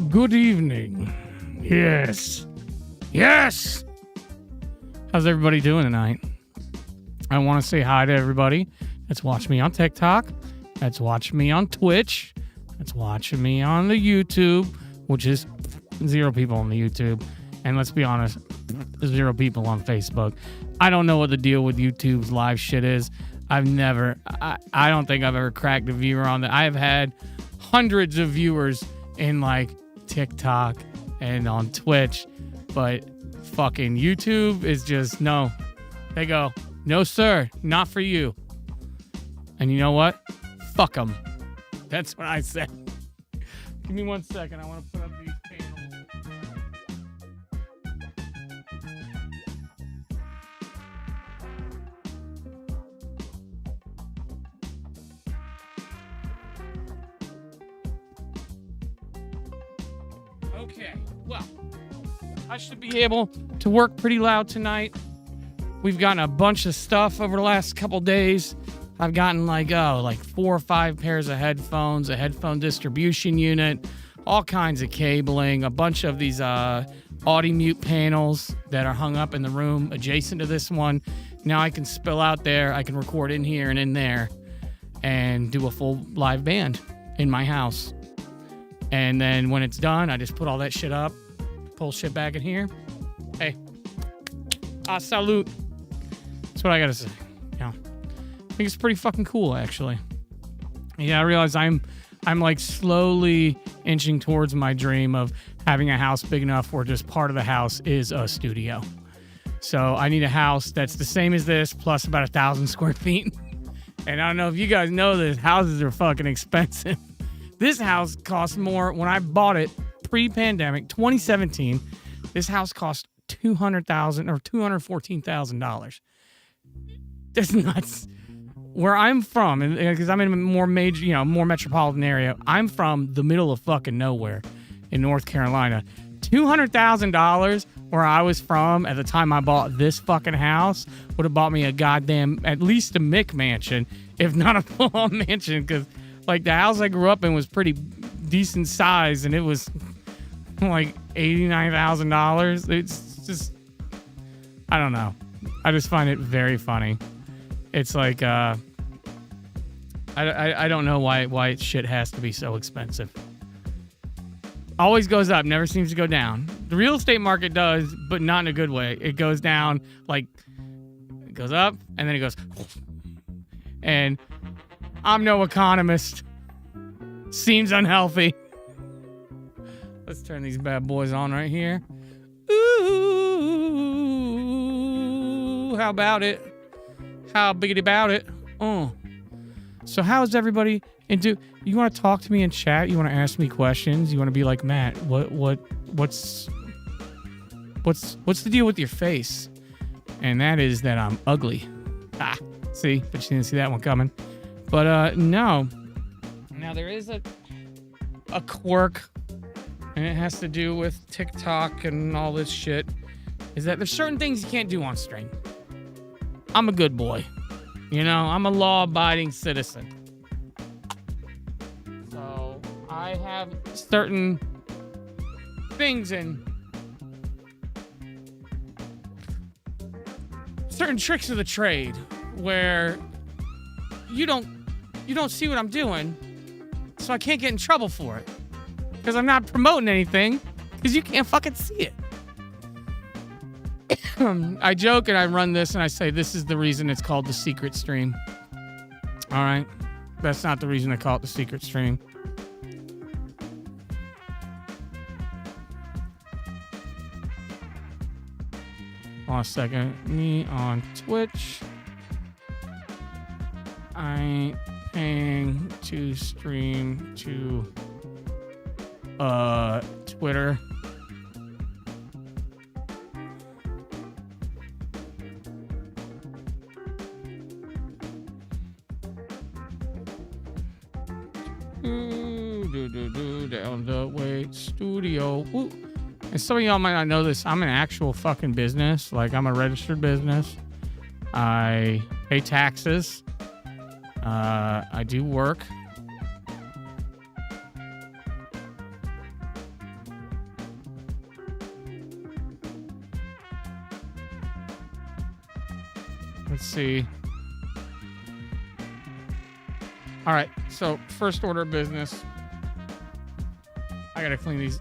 Good evening. Yes. Yes. How's everybody doing tonight? I want to say hi to everybody that's watching me on TikTok, that's watching me on Twitch, that's watching me on the YouTube, which is 0 people on the YouTube. And let's be honest, 0 people on Facebook. I don't know what the deal with YouTube's live shit is. I don't think I've ever cracked a viewer on that. I have had hundreds of viewers in like TikTok and on Twitch, but fucking YouTube is just no. They go, no sir, not for you. And you know what? Fuck them. That's what I said. Give me 1 second. I want to put up these panels. Okay, well, I should be able to work pretty loud tonight. We've gotten a bunch of stuff over the last couple days. I've gotten like 4 or 5 pairs of headphones, a headphone distribution unit, all kinds of cabling, a bunch of these Audi mute panels that are hung up in the room adjacent to this one. Now I can spill out there, I can record in here and in there and do a full live band in my house. And then when it's done, I just put all that shit up, pull shit back in here. Hey, salute. That's what I gotta say. Yeah, I think it's pretty fucking cool, actually. Yeah, I realize I'm like slowly inching towards my dream of having a house big enough where just part of the house is a studio. So I need a house that's the same as this, plus about 1,000 square feet. And I don't know if you guys know this, houses are fucking expensive. This house cost more when I bought it pre-pandemic, 2017. This house cost $200,000 or $214,000. That's nuts. Where I'm from, because I'm in a more major, more metropolitan area. I'm from the middle of fucking nowhere in North Carolina. $200,000 where I was from at the time I bought this fucking house would have bought me a goddamn, at least a McMansion, if not a full-on mansion, because like the house I grew up in was pretty decent size, and it was like $89,000. It's just, I don't know. I just find it very funny. It's like, I don't know why shit has to be so expensive. Always goes up, never seems to go down. The real estate market does, but not in a good way. It goes down, like, it goes up, and then it goes, and I'm no economist. Seems unhealthy. Let's turn these bad boys on right here. Ooh, how about it? How biggity about it? Oh. So how's everybody? And you want to talk to me in chat? You want to ask me questions? You want to be like, Matt, what's the deal with your face? And that is that I'm ugly. See, but you didn't see that one coming. But no. Now there is a quirk, and it has to do with TikTok and all this shit, is that there's certain things you can't do on stream. I'm a good boy. I'm a law-abiding citizen. So I have certain things and certain tricks of the trade where you don't see what I'm doing, so I can't get in trouble for it. Because I'm not promoting anything, because you can't fucking see it. I joke and I run this and I say this is the reason it's called the secret stream. All right? That's not the reason I call it the secret stream. Hold on a second. Me on Twitch. I ain't paying to stream to Twitter. Down the way studio. Ooh. And some of y'all might not know this. I'm an actual fucking business. Like, I'm a registered business. I pay taxes. I do work. Let's see. All right, so first order of business. I gotta clean these.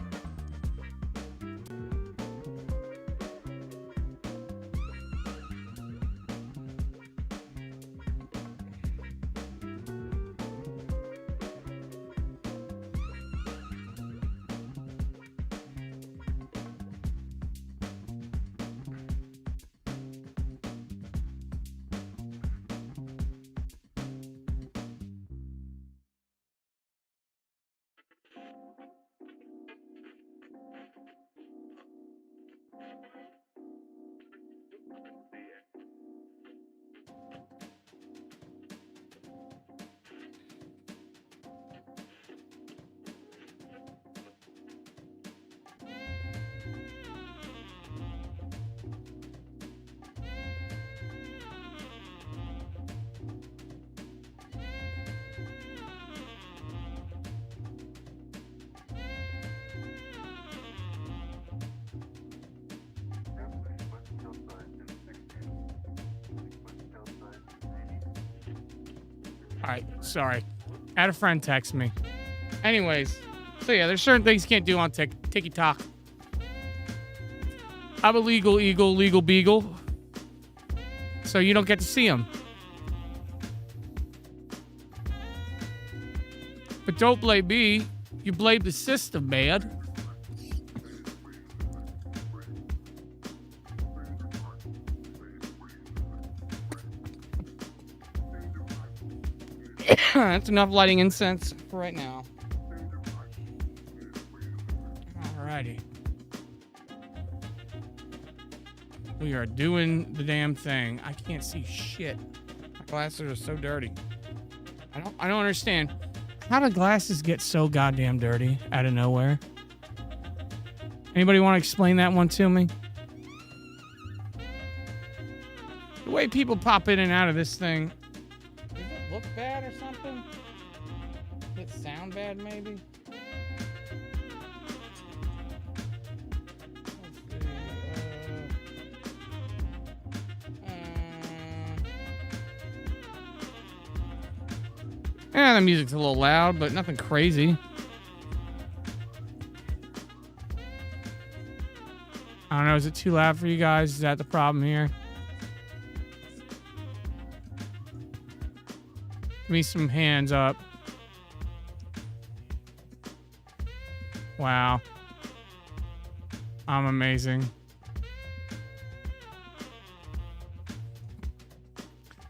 All right, sorry. I had a friend text me. Anyways, so yeah, there's certain things you can't do on TikTok. I'm a legal eagle, legal beagle. So you don't get to see them. But don't blame me. You blame the system, man. That's enough lighting incense for right now. Alrighty. We are doing the damn thing. I can't see shit. My glasses are so dirty. I don't understand. How do glasses get so goddamn dirty out of nowhere? Anybody want to explain that one to me? The way people pop in and out of this thing. Does it look bad or something? Does it sound bad maybe? Yeah, the music's a little loud, but nothing crazy. I don't know, is it too loud for you guys? Is that the problem here? Give me some hands up. Wow. I'm amazing.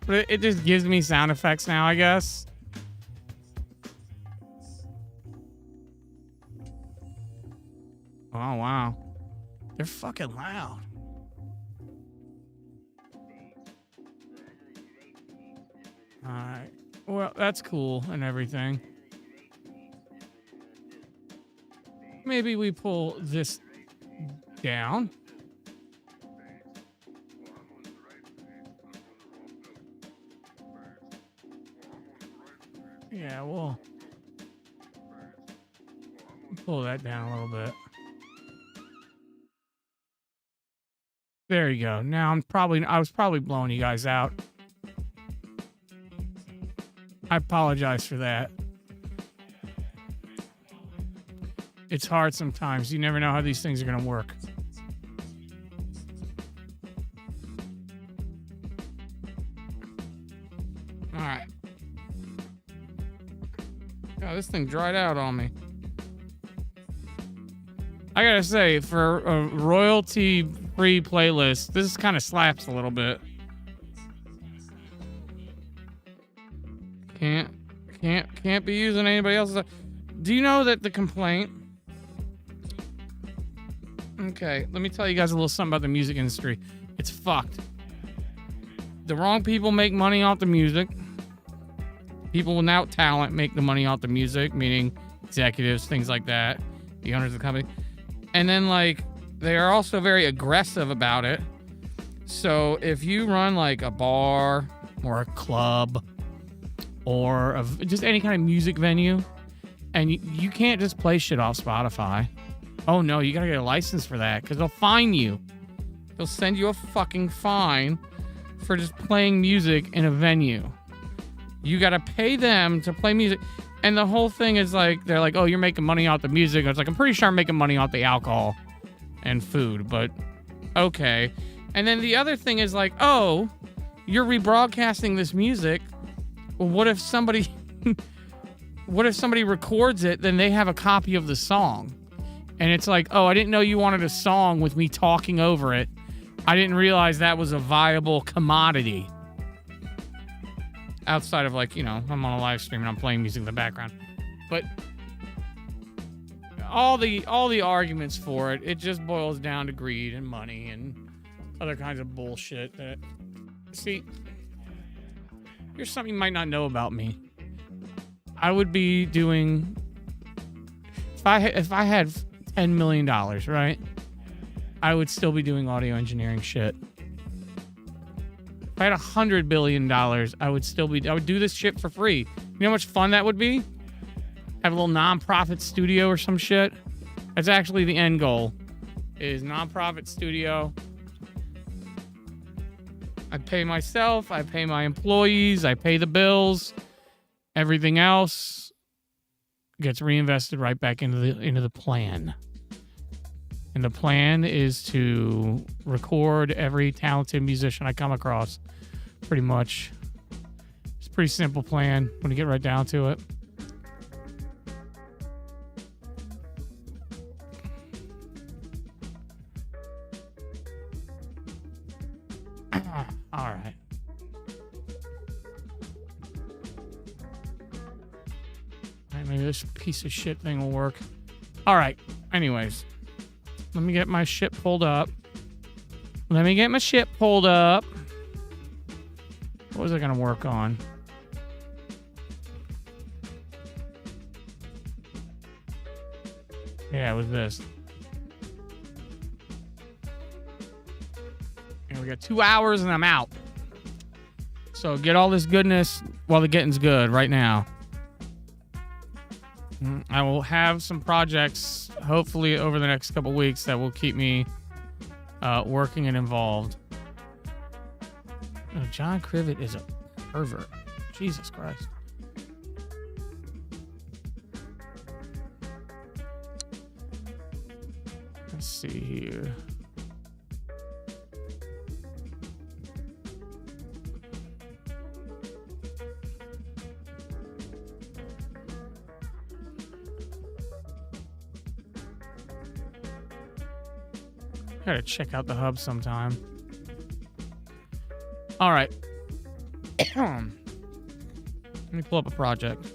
But it just gives me sound effects now, I guess. Oh, wow. They're fucking loud. Alright. Well, that's cool and everything. Maybe we pull this down. Yeah, we'll pull that down a little bit. There you go. Now I was probably blowing you guys out. I apologize for that. It's hard sometimes. You never know how these things are going to work. All right. Oh, this thing dried out on me. I gotta say, for a royalty-free playlist, this kind of slaps a little bit. Can't be using anybody else's. Do you know that the complaint? Okay, let me tell you guys a little something about the music industry. It's fucked. The wrong people make money off the music. People without talent make the money off the music, meaning executives, things like that, the owners of the company. And then, like, they are also very aggressive about it. So if you run, like, a bar or a club or just any kind of music venue, and you can't just play shit off Spotify. Oh, no, you gotta get a license for that, because they'll fine you. They'll send you a fucking fine for just playing music in a venue. You got to pay them to play music. And the whole thing is like, they're like, oh, you're making money off the music. I was like, I'm pretty sure I'm making money off the alcohol and food, but okay. And then the other thing is like, oh, you're rebroadcasting this music. Well, what if somebody records it, then they have a copy of the song. And it's like, oh, I didn't know you wanted a song with me talking over it. I didn't realize that was a viable commodity. Outside of like, I'm on a live stream and I'm playing music in the background. But all the arguments for it just boils down to greed and money and other kinds of bullshit that, see, here's something you might not know about me. I would be doing, if I had $10 million, right? I would still be doing audio engineering shit. If I had $100 billion, I would do this shit for free. You know how much fun that would be? Have a little nonprofit studio or some shit. That's actually the end goal, is nonprofit studio. I pay myself, I pay my employees, I pay the bills. Everything else gets reinvested right back into the plan. And the plan is to record every talented musician I come across. Pretty much. It's a pretty simple plan when you get right down to it. All right. Maybe this piece of shit thing will work. All right. Anyways, let me get my shit pulled up. What was I going to work on? Yeah, it was this. And we got 2 hours and I'm out. So get all this goodness while the getting's good right now. I will have some projects, hopefully over the next couple weeks, that will keep me working and involved. Oh, John Crivet is a pervert. Jesus Christ. Let's see here. Gotta check out the hub sometime. All right. Let me pull up a project.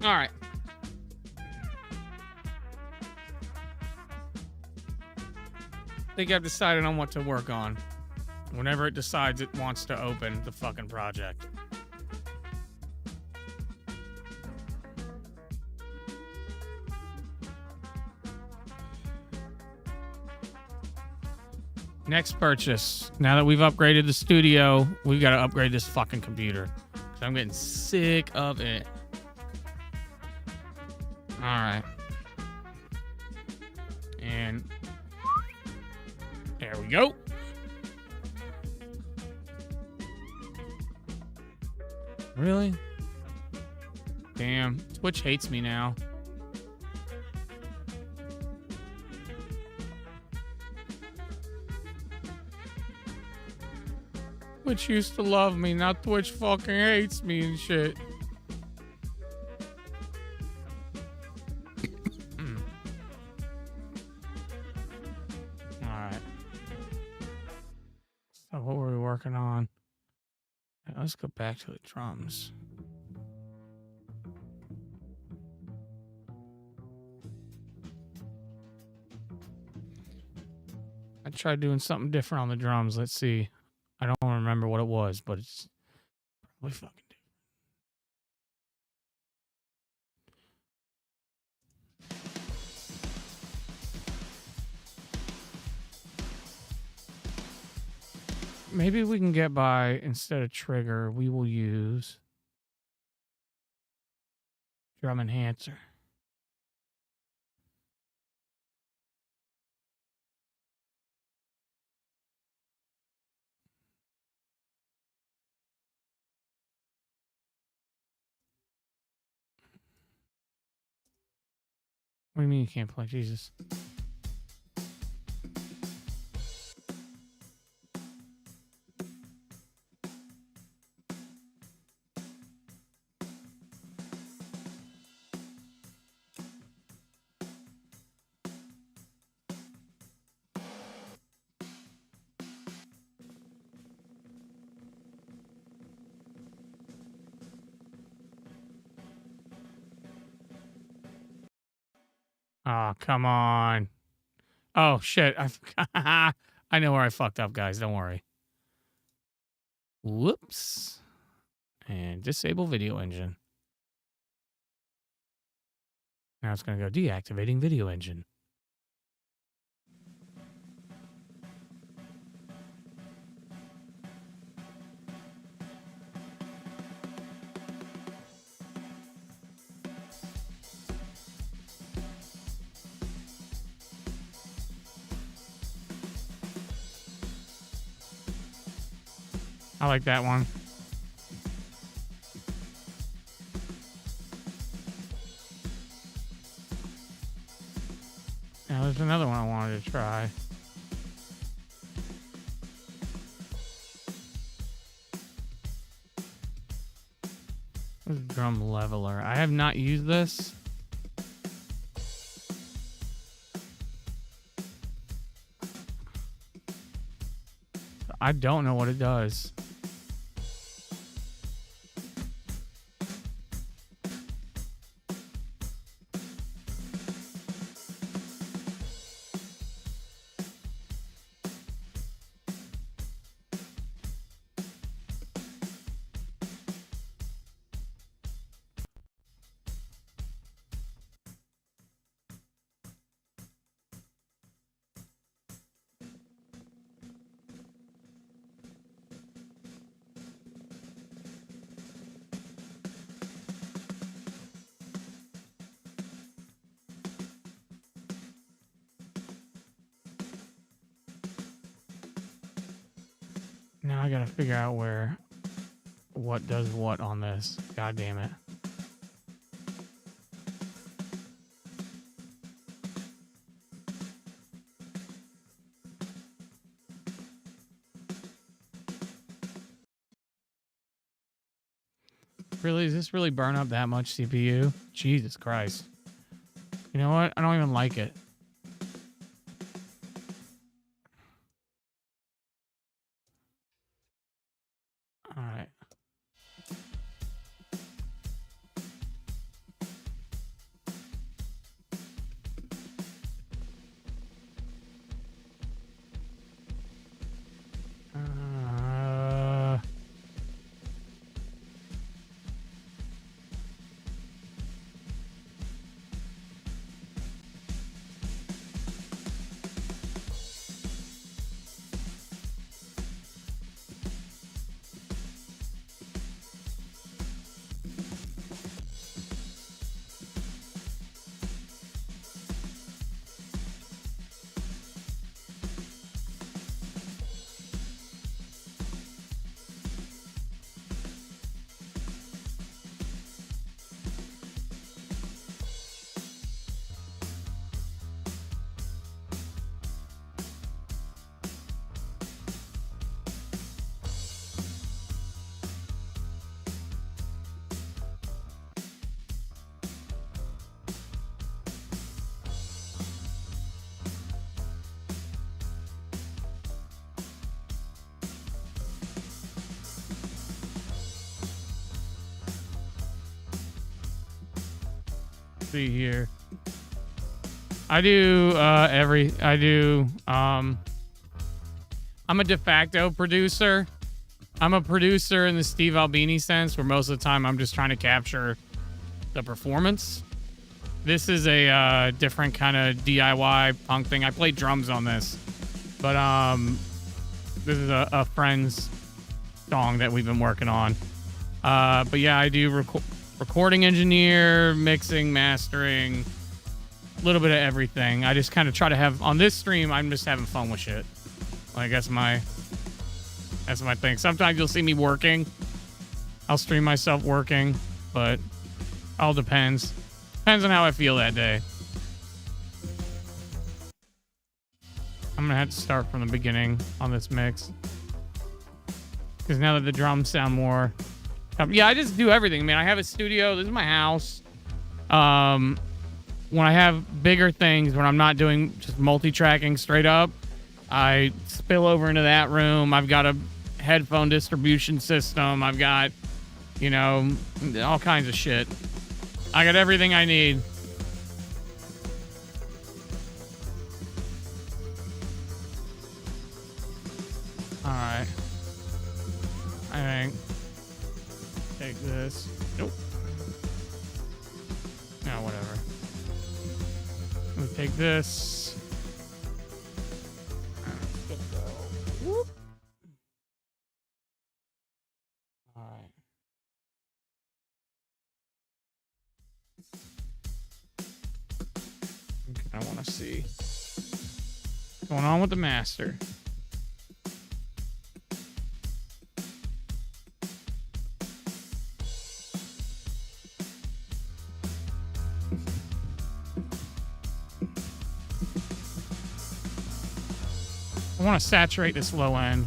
All right. I think I've decided on what to work on. Whenever it decides it wants to open the fucking project. Next purchase. Now that we've upgraded the studio, we've got to upgrade this fucking computer. 'Cause I'm getting sick of it. All right. And there we go. Really? Damn. Twitch hates me now. Twitch used to love me. Now Twitch fucking hates me and shit. What were we working on? Let's go back to the drums. try doing something different on the drums. Let's see. I don't remember what it was, but it's probably fucking different. Maybe we can get by, instead of trigger, we will use drum enhancer. What do you mean you can't play? Jesus. Oh, come on. Oh, shit. I know where I fucked up, guys. Don't worry. Whoops. And disable video engine. Now it's going to go deactivating video engine. I like that one. Now there's another one I wanted to try. This is drum leveler. I have not used this. I don't know what it does. Now I gotta figure out what does what on this. God damn it. Really, does this really burn up that much CPU? Jesus Christ. You know what? I don't even like it. Alright. See here. I do I'm a de facto producer. I'm a producer in the Steve Albini sense, where most of the time I'm just trying to capture the performance. This is a different kind of DIY punk thing. I played drums on this, but this is a friend's song that we've been working on. But yeah, I do recording engineer, mixing, mastering, a little bit of everything. I just kind of try to have, on this stream, I'm just having fun with shit. Like, that's my thing. Sometimes you'll see me working. I'll stream myself working, but all depends. Depends on how I feel that day. I'm gonna have to start from the beginning on this mix, because now that the drums sound more, yeah, I just do everything, man. I have a studio. This is my house. When I have bigger things, when I'm not doing just multi-tracking straight up, I spill over into that room. I've got a headphone distribution system. I've got, you know, all kinds of shit. I got everything I need. All right. I think. Take this. Nope. No, whatever. Let me take this. Whoop. All right. I want to see what's going on with the master. I want to saturate this low end.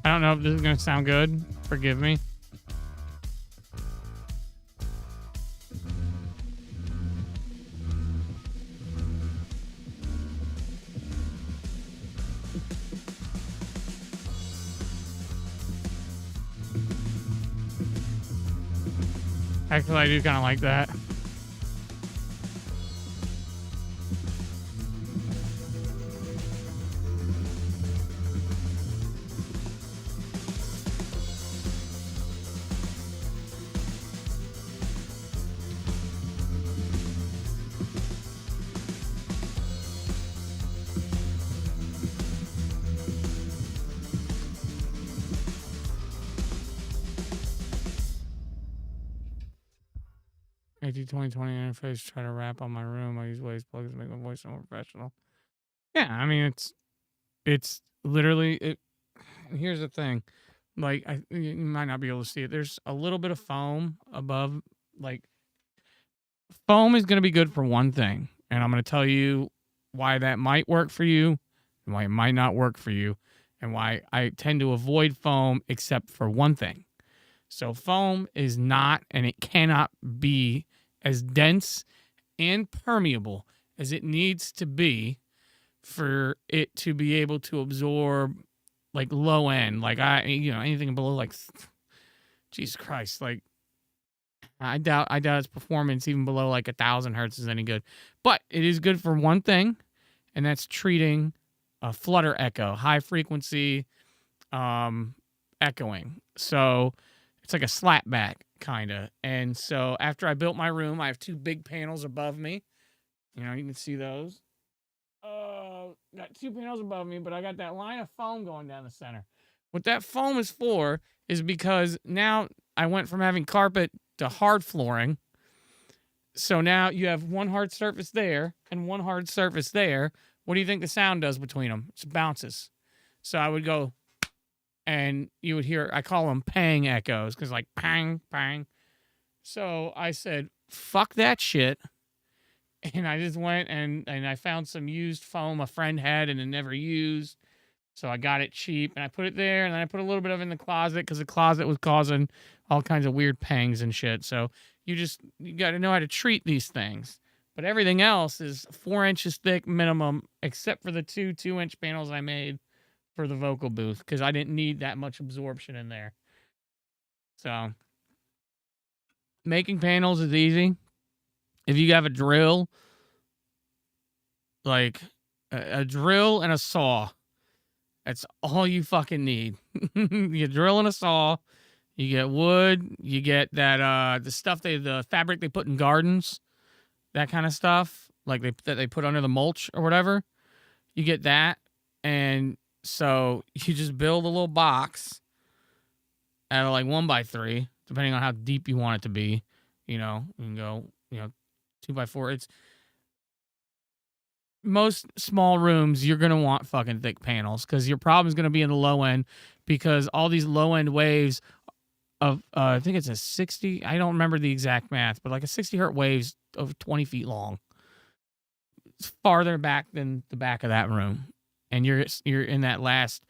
I don't know if this is going to sound good. Forgive me. Actually, I do kind of like that. AT2020 interface, try to rap on my room. I use Waze plugs to make my voice more professional. Yeah, I mean, it's literally it. Here's the thing, like, you might not be able to see it. There's a little bit of foam above. Like, foam is going to be good for one thing, and I'm going to tell you why that might work for you, and why it might not work for you, and why I tend to avoid foam except for one thing. So foam is not, and it cannot be as dense and permeable as it needs to be for it to be able to absorb, like, low end. Like, anything below, like, Jesus Christ, like, I doubt its performance even below like 1,000 hertz is any good. But it is good for one thing, and that's treating a flutter echo, high frequency echoing. So it's like a slapback kind of. And so after I built my room, I have two big panels above me. You know, you can see those. Got two panels above me, but I got that line of foam going down the center. What that foam is for is because now I went from having carpet to hard flooring. So now you have one hard surface there and one hard surface there. What do you think the sound does between them? It bounces. So I would go, and you would hear, I call them pang echoes, because like pang, pang. So I said, fuck that shit. And I just went and I found some used foam a friend had and it never used. So I got it cheap and I put it there, and then I put a little bit of it in the closet because the closet was causing all kinds of weird pangs and shit. So you got to know how to treat these things. But everything else is 4 inches thick minimum, except for the 2-inch panels I made for the vocal booth, because I didn't need that much absorption in there. So Making panels is easy. If you have a drill, like a drill and a saw, that's all you fucking need. You drill and a saw, you get wood, you get that the fabric they put in gardens, that kind of stuff, like that they put under the mulch or whatever. You get that, and so you just build a little box out of like 1x3, depending on how deep you want it to be. You can go 2x4. It's most small rooms, you're gonna want fucking thick panels because your problem is gonna be in the low end, because all these low end waves of I think it's a 60. I don't remember the exact math, but like a 60 hertz waves of 20 feet long. It's farther back than the back of that room, and you're in that last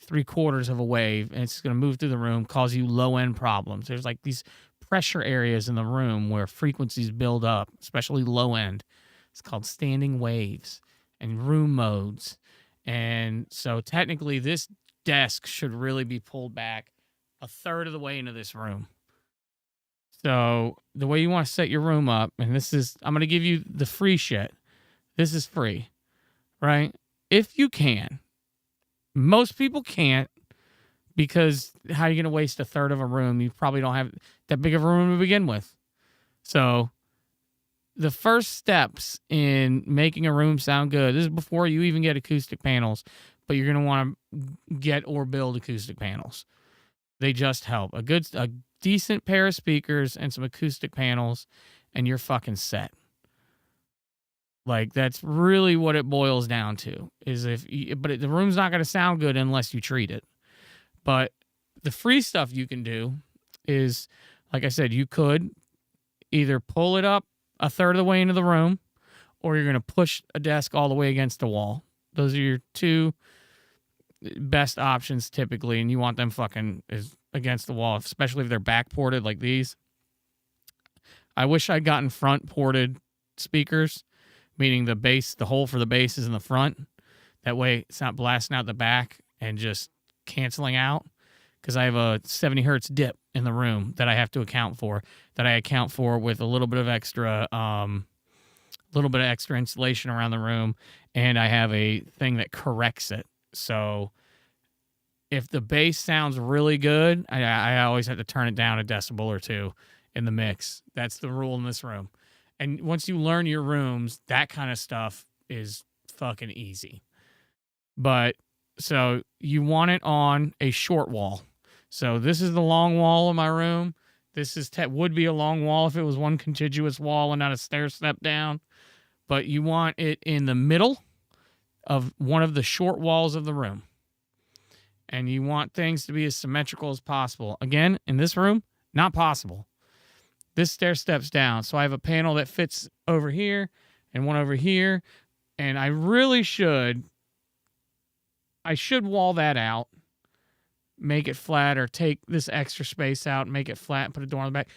3/4 of a wave, and it's gonna move through the room, cause you low end problems. There's like these pressure areas in the room where frequencies build up, especially low end. It's called standing waves and room modes. And so technically this desk should really be pulled back 1/3 of the way into this room. So the way you want to set your room up, and I'm going to give you the free shit. This is free, right? If you can. Most people can't, because how are you going to waste 1/3 of a room? You probably don't have that big of a room to begin with. So the first steps in making a room sound good, this is before you even get acoustic panels, but you're going to want to get or build acoustic panels. They just help. A decent pair of speakers and some acoustic panels, and you're fucking set. Like, that's really what it boils down to. The room's not going to sound good unless you treat it. But the free stuff you can do is, like I said, you could either pull it up 1/3 of the way into the room, or you're going to push a desk all the way against the wall. Those are your two best options typically, and you want them fucking against the wall, especially if they're back ported like these. I wish I'd gotten front ported speakers, meaning the hole for the bass is in the front. That way it's not blasting out the back and just canceling out, because I have a 70 hertz dip in the room that I have to account for, with a little bit of extra insulation around the room, and I have a thing that corrects it. So if the bass sounds really good, I always have to turn it down a decibel or two in the mix. That's the rule in this room. And once you learn your rooms, that kind of stuff is fucking easy. But so you want it on a short wall. So this is the long wall of my room. This would be a long wall if it was one contiguous wall and not a stair step down. But you want it in the middle of one of the short walls of the room. And you want things to be as symmetrical as possible. Again, in this room, not possible. This stair steps down. So I have a panel that fits over here and one over here. And I should wall that out, make it flat, or take this extra space out, make it flat, and put a door on the back.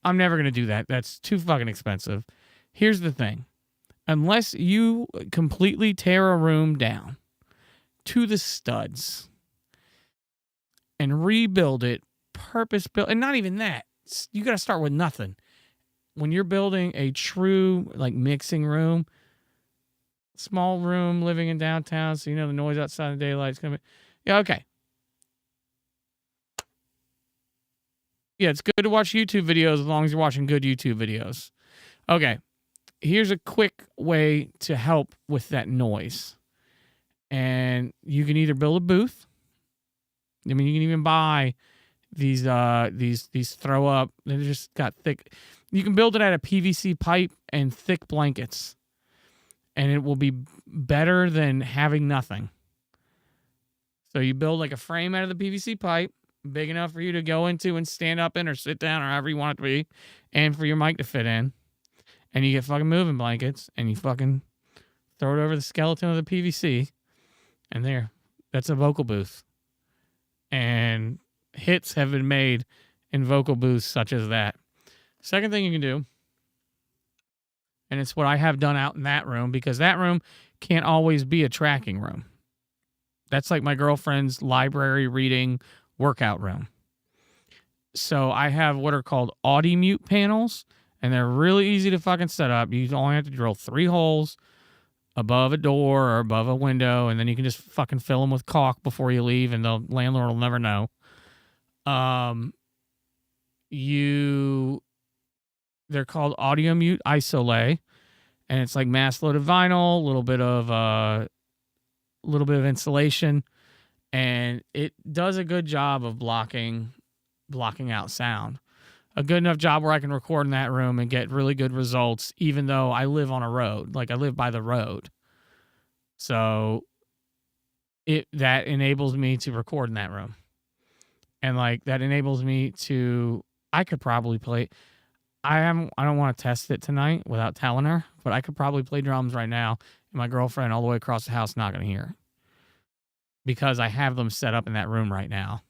I'm never going to do that. That's too fucking expensive. Here's the thing. Unless you completely tear a room down to the studs and rebuild it, purpose-built, and not even that. You got to start with nothing. When you're building a true mixing room, small room living in downtown, so the noise outside the daylight's coming. Yeah, okay. Yeah, it's good to watch YouTube videos as long as you're watching good YouTube videos. Okay, here's a quick way to help with that noise. And you can either build a booth. I mean, you can even buy these throw up. They just got thick. You can build it out of PVC pipe and thick blankets, and it will be better than having nothing. So you build like a frame out of the PVC pipe, big enough for you to go into and stand up in or sit down or however you want it to be, and for your mic to fit in. And you get fucking moving blankets, and you fucking throw it over the skeleton of the PVC, and that's a vocal booth. And hits have been made in vocal booths such as that. Second thing you can do, and it's what I have done out in that room, because that room can't always be a tracking room. That's like my girlfriend's library reading workout room. So I have what are called Audimute panels, and they're really easy to fucking set up. You only have to drill 3 holes above a door or above a window, and then you can just fucking fill them with caulk before you leave, and the landlord will never know. They're called Audimute Isolay, and it's like mass loaded vinyl, a little bit of insulation, and it does a good job of blocking out sound. A good enough job where I can record in that room and get really good results, even though I live on a road. Like, I live by the road. So that enables me to record in that room. And like, that enables me to, I could probably play, I don't want to test it tonight without telling her, but I could probably play drums right now, and my girlfriend all the way across the house not going to hear, because I have them set up in that room right now.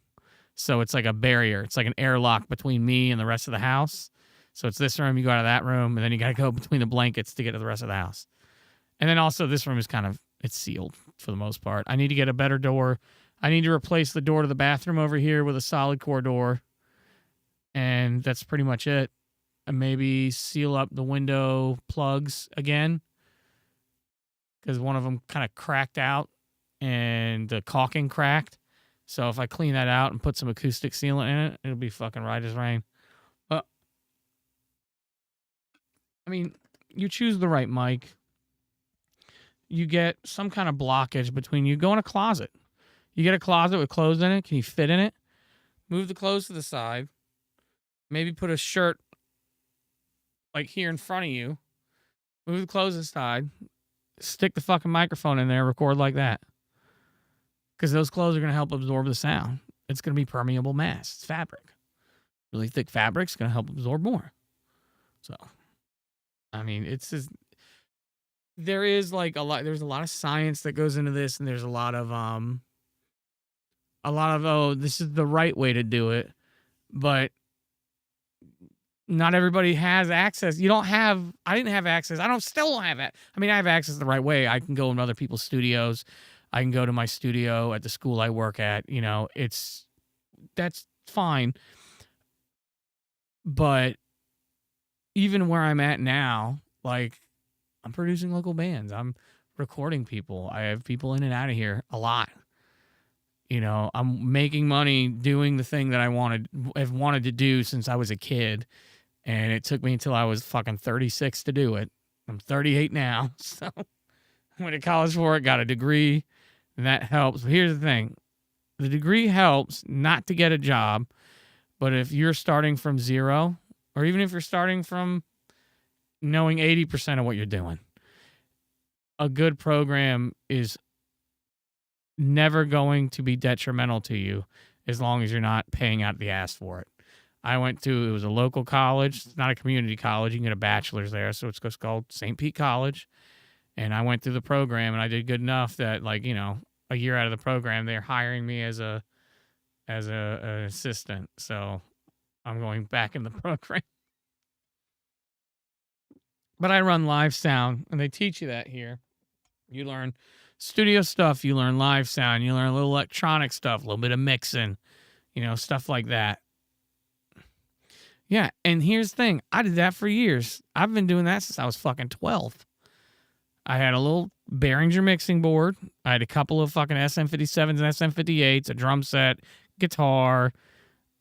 So it's like a barrier. It's like an airlock between me and the rest of the house. So it's this room, you go out of that room, and then you got to go between the blankets to get to the rest of the house. And then also this room is it's sealed for the most part. I need to get a better door. I need to replace the door to the bathroom over here with a solid core door. And that's pretty much it. And maybe seal up the window plugs again, because one of them kind of cracked out and the caulking cracked. So if I clean that out and put some acoustic sealant in it, it'll be fucking right as rain. I mean, you choose the right mic. You get some kind of blockage between you. Go in a closet. You get a closet with clothes in it. Can you fit in it? Move the clothes to the side. Maybe put a shirt like here in front of you. Move the clothes aside. Stick the fucking microphone in there. Record like that. Because those clothes are going to help absorb the sound. It's going to be permeable mass. It's fabric. Really thick fabric's going to help absorb more. So, I mean, it's just, there's a lot of science that goes into this, and there's a lot of, this is the right way to do it, but not everybody has access. I didn't have access. Still don't have it. I mean, I have access the right way. I can go in other people's studios. I can go to my studio at the school I work at. That's fine. But even where I'm at now, like, I'm producing local bands. I'm recording people. I have people in and out of here a lot. I'm making money doing the thing that I've wanted to do since I was a kid. And it took me until I was fucking 36 to do it. I'm 38 now. So I went to college for it, got a degree, and that helps. But here's the thing. The degree helps not to get a job, but if you're starting from zero, or even if you're starting from knowing 80% of what you're doing, a good program is never going to be detrimental to you as long as you're not paying out the ass for it. It was a local college. It's not a community college. You can get a bachelor's there, so it's just called St. Pete College. And I went through the program, and I did good enough that, a year out of the program, they're hiring me as an assistant. So I'm going back in the program. But I run live sound, and they teach you that here. You learn studio stuff, you learn live sound, you learn a little electronic stuff, a little bit of mixing, stuff like that. Yeah, and here's the thing. I did that for years. I've been doing that since I was fucking 12. I had a little Behringer mixing board. I had a couple of fucking SM57s and SM58s, a drum set, guitar,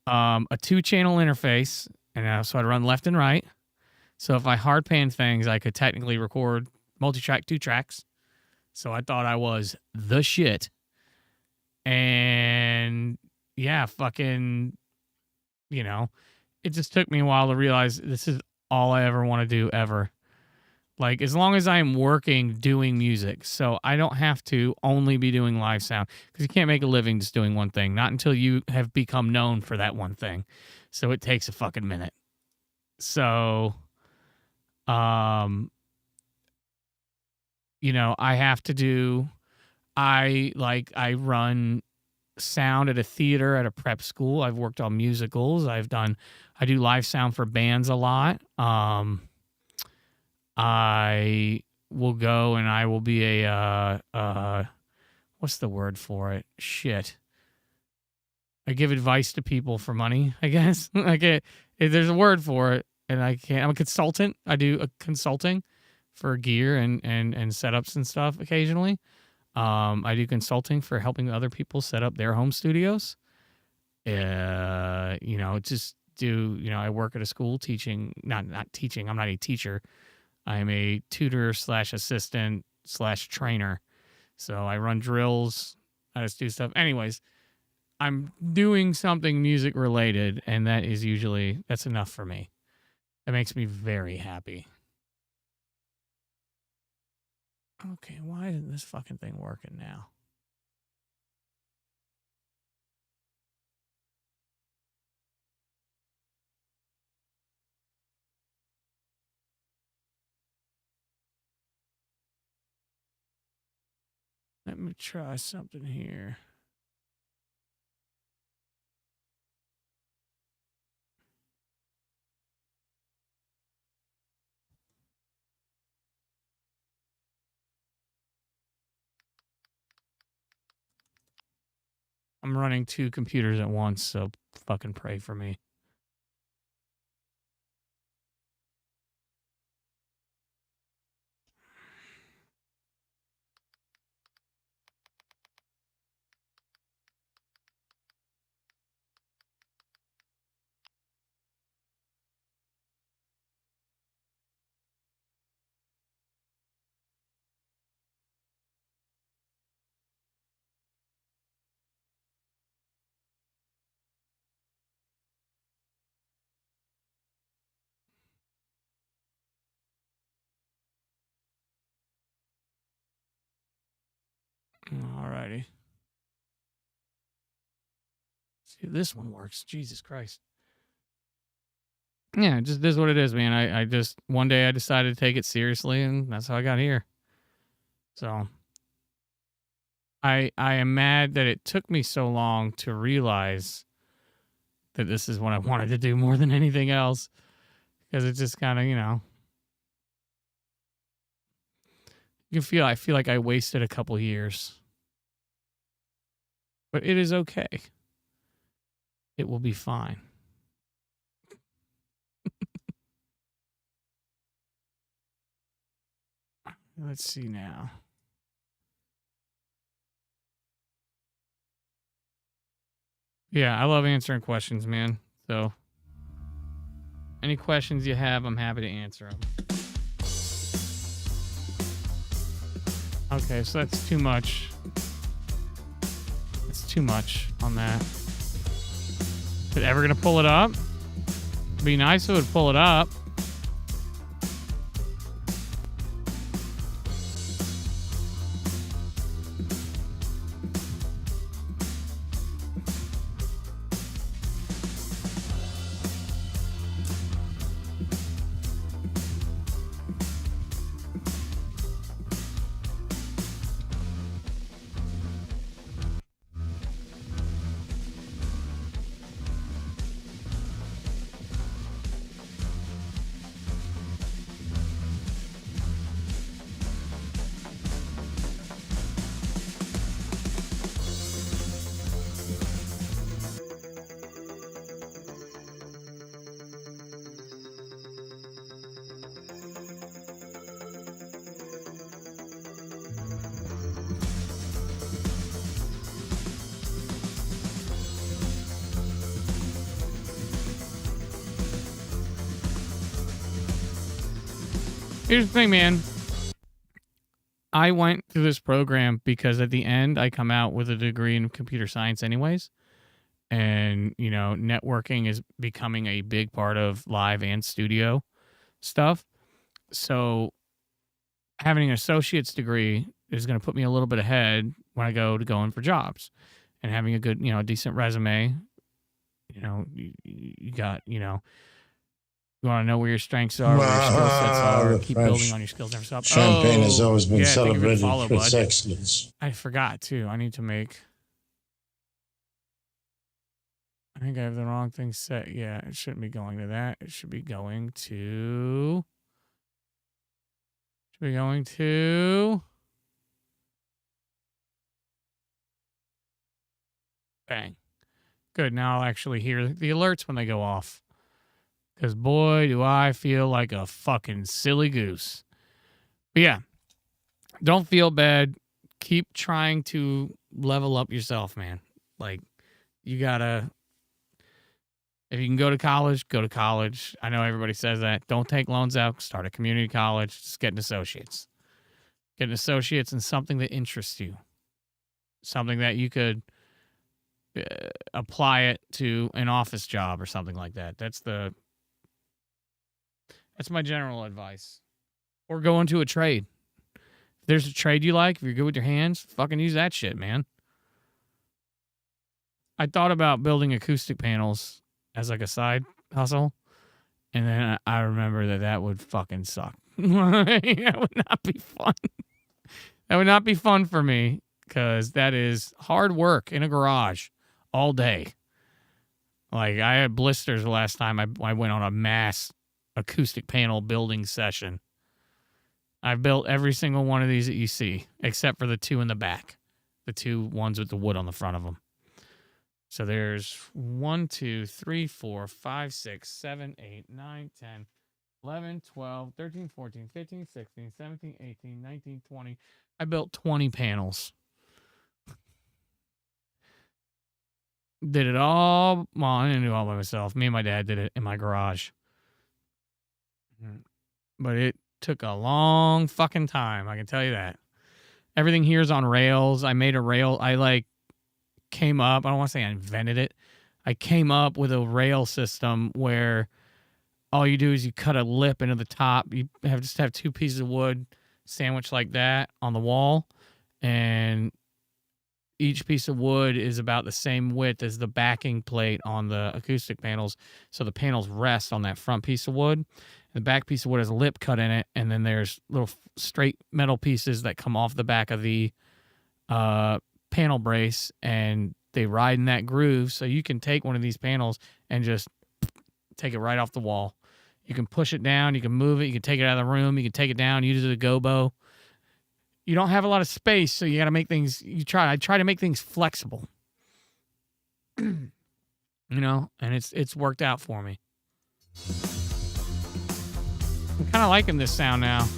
a 2-channel interface, and so I'd run left and right. So if I hard pan things, I could technically record multi-track 2 tracks. So I thought I was the shit. And yeah, fucking, it just took me a while to realize this is all I ever want to do ever. Like, as long as I'm working doing music, so I don't have to only be doing live sound, because you can't make a living just doing one thing, not until you have become known for that one thing. So it takes a fucking minute. So, I run sound at a theater, at a prep school. I've worked on musicals. I do live sound for bands a lot. I will go and I will be what's the word for it? Shit. I give advice to people for money, I guess. There's a word for it, and I'm a consultant. I do a consulting for gear and setups and stuff occasionally. I do consulting for helping other people set up their home studios. I work at a school teaching, not teaching. I'm not a teacher. I'm a tutor / assistant / trainer. So I run drills. I just do stuff. Anyways, I'm doing something music related, and that's enough for me. That makes me very happy. Okay, why isn't this fucking thing working now? Let me try something here. I'm running 2 computers at once, so fucking pray for me. Alrighty. See if this one works. Jesus Christ. Yeah, just this is what it is, man. I just one day I decided to take it seriously, and that's how I got here. So I am mad that it took me so long to realize that this is what I wanted to do more than anything else, because it just kind of, I feel like I wasted a couple years. But it is okay. It will be fine. Let's see now. Yeah, I love answering questions, man. So any questions you have, I'm happy to answer them. Okay, so that's too much. It's too much on that. Is it ever going to pull it up? It'd be nice if it would pull it up. Here's the thing, man. I went through this program because at the end, I come out with a degree in computer science anyways. And, networking is becoming a big part of live and studio stuff. So having an associate's degree is going to put me a little bit ahead when I go in for jobs. And having a good, a decent resume, you got, you want to know where your strengths are, where your skill sets are, keep building on your skills and stuff. Champagne has always been celebrated for its excellence. I forgot, too. I need to make... I think I have the wrong thing set. Yeah, it shouldn't be going to that. It should be going to... Bang. Good. Now I'll actually hear the alerts when they go off. Because, boy, do I feel like a fucking silly goose. But, yeah, don't feel bad. Keep trying to level up yourself, man. Like, you got to, if you can go to college, go to college. I know everybody says that. Don't take loans out. Start a community college. Just get an associate's. Get an associate's in something that interests you. Something that you could apply it to an office job or something like that. That's my general advice. Or go into a trade. If there's a trade you like, if you're good with your hands, fucking use that shit, man. I thought about building acoustic panels as like a side hustle, and then I remember that would fucking suck. That would not be fun. That would not be fun for me, because that is hard work in a garage all day. Like, I had blisters the last time I went on a mass acoustic panel building session. I've built every single one of these that you see, except for the two in the back. The two ones with the wood on the front of them. So there's 1, 2, 3, 4, 5, 6, 7, 8, 9, 10, 11, 12, 13, 14, 15, 16, 17, 18, 19, 20. I built 20 panels. Did it all. Well, I didn't do it all by myself. Me and my dad did it in my garage. But it took a long fucking time. I can tell you that. Everything here is on rails. I made a rail. I came up. I don't want to say I invented it. I came up with a rail system where all you do is you cut a lip into the top. You just have two pieces of wood sandwiched like that on the wall. And each piece of wood is about the same width as the backing plate on the acoustic panels. So the panels rest on that front piece of wood. The back piece of wood has a lip cut in it. And then there's little straight metal pieces that come off the back of the panel brace. And they ride in that groove. So you can take one of these panels and just take it right off the wall. You can push it down. You can move it. You can take it out of the room. You can take it down, use it as a gobo. You don't have a lot of space, so you got to make things. I try to make things flexible, and it's worked out for me. I'm kind of liking this sound now.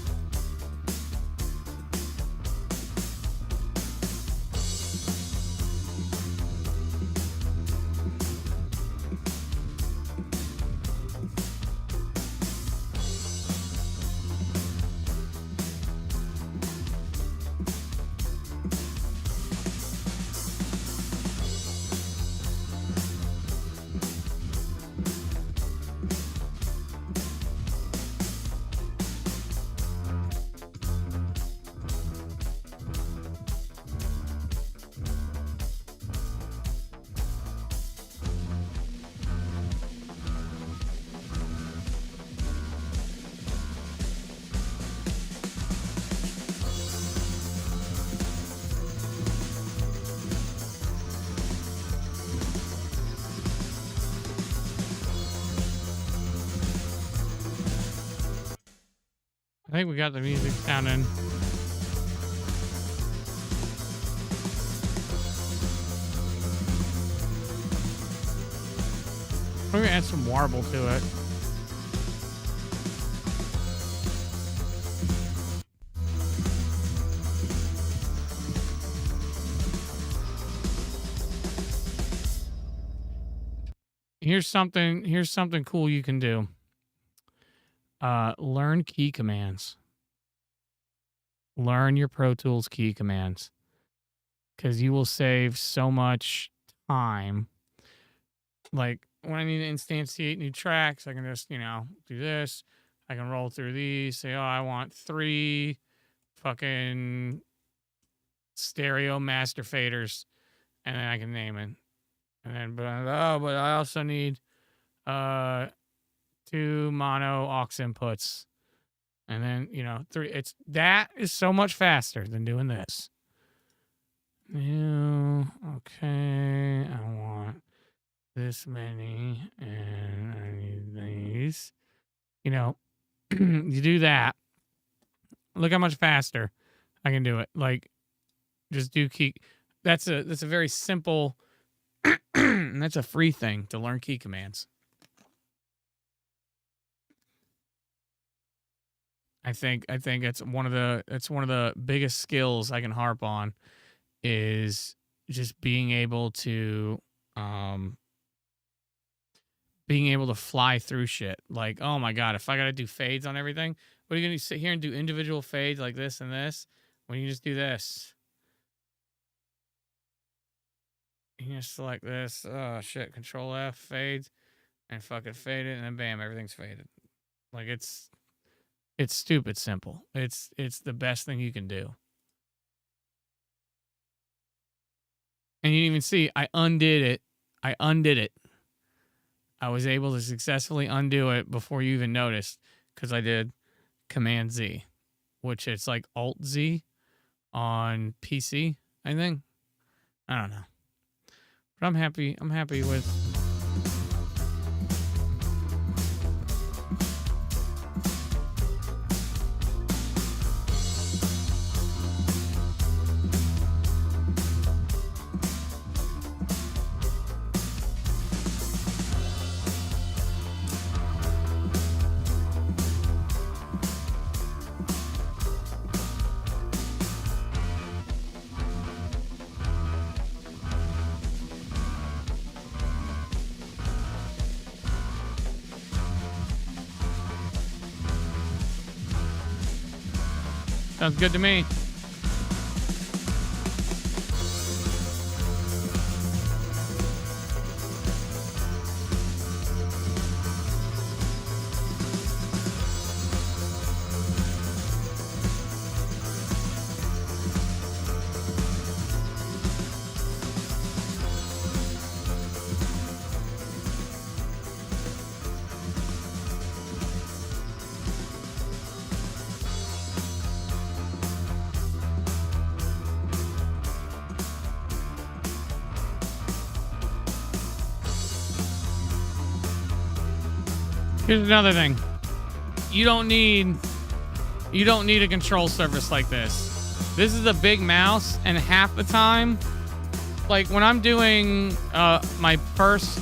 I think we got the music sounding. We're gonna add some warble to it. Here's something cool you can do. Learn key commands. Learn your Pro Tools key commands, because you will save so much time. Like, when I need to instantiate new tracks, I can just, do this. I can roll through these, say, oh, I want 3 fucking stereo master faders, and then I can name it. And then, but I also need 2 mono aux inputs, and then 3. That is so much faster than doing this. Okay, I want this many, and I need these. You do that. Look how much faster I can do it. Like, just do key. That's a very simple And that's a free thing to learn key commands. I think it's one of the biggest skills I can harp on is just being able to fly through shit. Like, oh my god, if I gotta do fades on everything, what are you gonna sit here and do individual fades like this and this when you just do this? You just select this. Oh shit, Control F, fades, and fucking fade it, and then bam, everything's faded. Like it's stupid simple. It's the best thing you can do. And you even see I undid it. I was able to successfully undo it before you even noticed because I did Command Z, which it's like Alt Z on PC, I think. I don't know. But I'm happy with sounds good to me. Here's another thing. You don't need a control surface like this. This is a big mouse, and half the time, like when I'm doing my first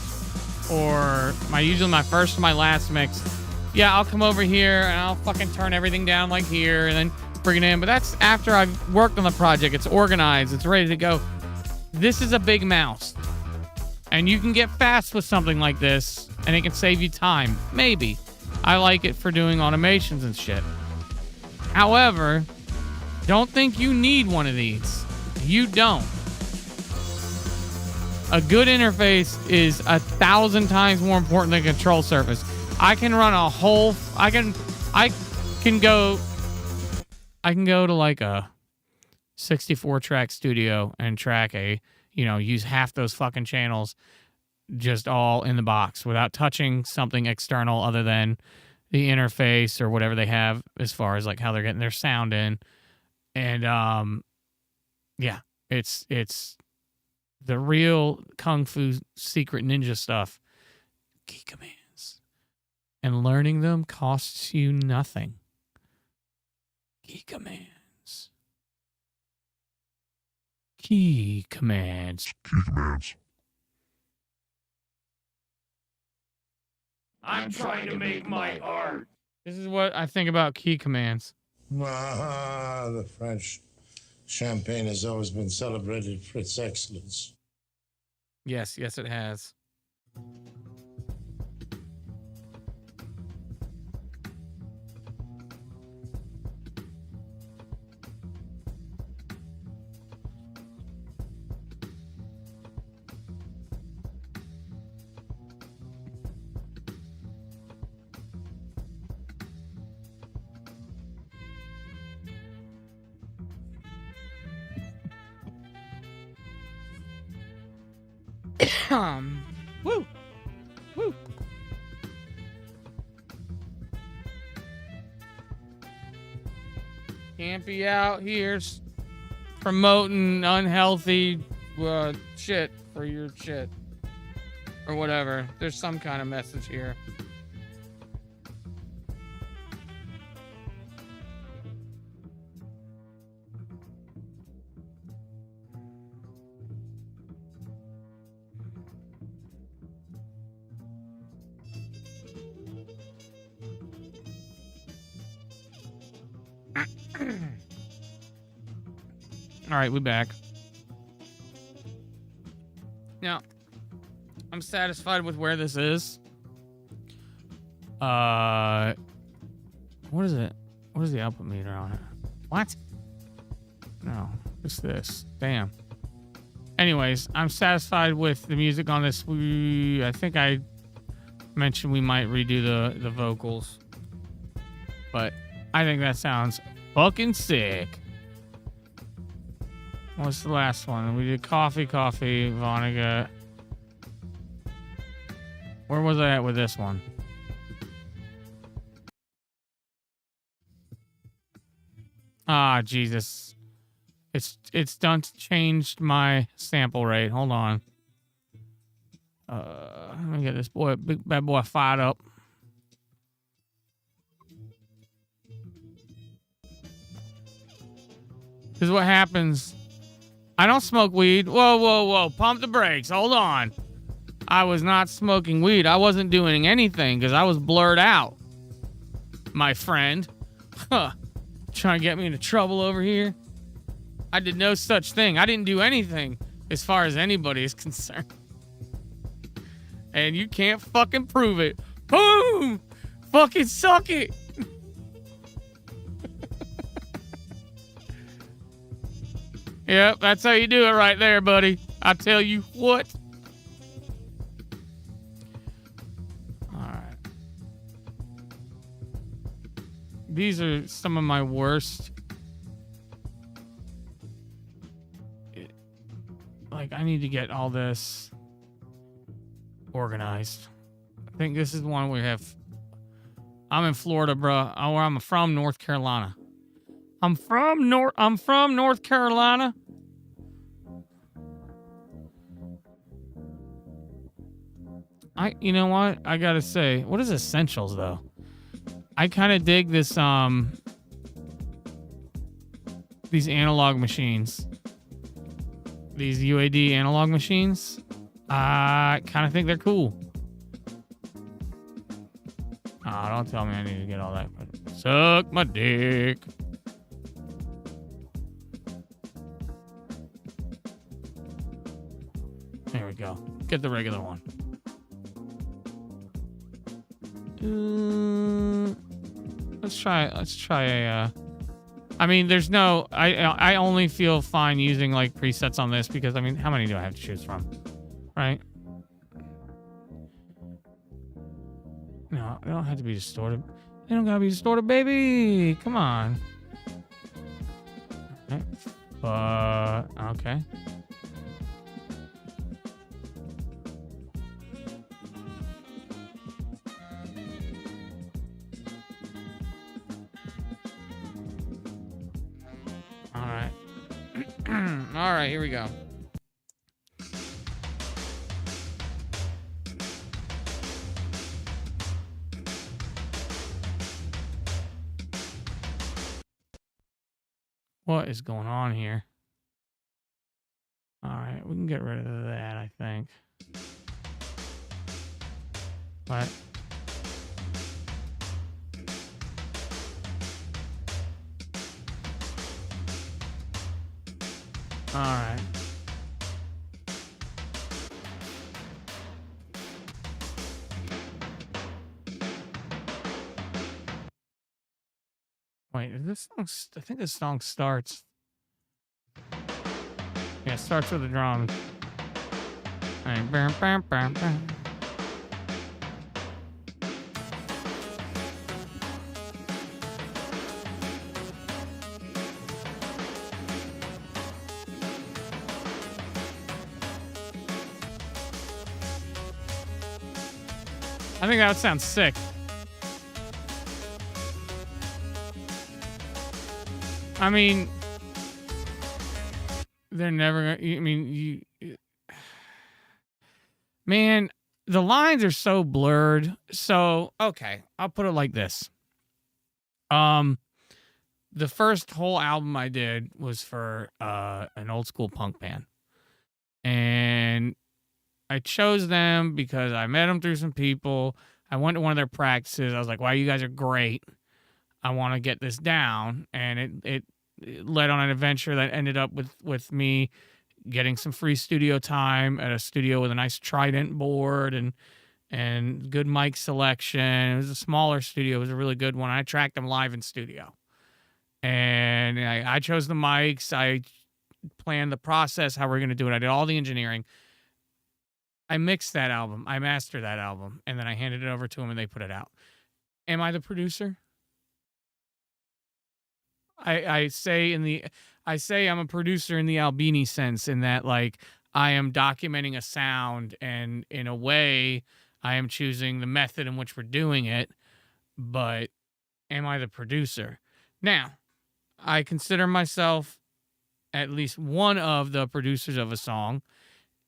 or my first or my last mix, yeah, I'll come over here and I'll fucking turn everything down like here and then bring it in. But that's after I've worked on the project. It's organized. It's ready to go. This is a big mouse. And you can get fast with something like this, and it can save you time. Maybe. I like it for doing automations and shit. However, don't think you need one of these. You don't. A good interface is 1,000 times more important than a control surface. I can run a whole... I can go to like a 64-track studio and track use half those fucking channels just all in the box without touching something external other than the interface or whatever they have as far as like how they're getting their sound in. And yeah, it's the real Kung Fu secret ninja stuff. Key commands. And learning them costs you nothing. Key commands. Key commands. Key commands. I'm trying to make my art. This is what I think about key commands. Ah, the French champagne has always been celebrated for its excellence. Yes, it has. Woo! Woo! Can't be out here promoting unhealthy shit for your shit. Or whatever. There's some kind of message here. All right, we back. Now, I'm satisfied with where this is. What is it? What is the output meter on it? What? No, it's this. Damn. Anyways, I'm satisfied with the music on this. I think I mentioned we might redo the vocals, but I think that sounds fucking sick. What's the last one? We did Coffee, Vonnegut. Where was I at with this one? Ah, Jesus. It's done changed my sample rate. Hold on. Let me get this big bad boy fired up. This is what happens. I don't smoke weed. Whoa. Pump the brakes. Hold on. I was not smoking weed. I wasn't doing anything because I was blurred out. My friend. Huh. Trying to get me into trouble over here. I did no such thing. I didn't do anything as far as anybody is concerned. And you can't fucking prove it. Boom! Fucking suck it. Yep, that's how you do it right there, buddy. I tell you what. Alright. These are some of my worst. Like, I need to get all this organized. I think this is the one we have. I'm in Florida, bro. Oh, I'm from North Carolina. I'm from North Carolina. You know what? I gotta say, what is Essentials though? I kind of dig this these analog machines. These UAD analog machines. I kind of think they're cool. Oh, don't tell me I need to get all that. Suck my dick. There we go. Get the regular one. Let's try a. I mean, there's no. I only feel fine using like presets on this because I mean, how many do I have to choose from? Right? No, they don't have to be distorted. They don't gotta be distorted, baby. Come on. Okay. All right, here we go. What is going on here? All right, we can get rid of that, I think. What? All right. Wait, is this song? I think this song starts. Yeah, it starts with the drums. All right. Bam, bam, bam, bam. I think that would sound sick. I mean, they're never gonna. I mean, man, the lines are so blurred. So, okay, I'll put it like this. The first whole album I did was for an old school punk band. And I chose them because I met them through some people. I went to one of their practices. I was like, wow, you guys are great. I want to get this down. And led on an adventure that ended up with me getting some free studio time at a studio with a nice Trident board and good mic selection. It was a smaller studio. It was a really good one. I tracked them live in studio. And I chose the mics. I planned the process, how we're going to do it. I did all the engineering. I mixed that album. I mastered that album. And then I handed it over to them and they put it out. Am I the producer? I say I'm a producer in the Albini sense, in that like I am documenting a sound, and in a way I am choosing the method in which we're doing it, but am I the producer? Now, I consider myself at least one of the producers of a song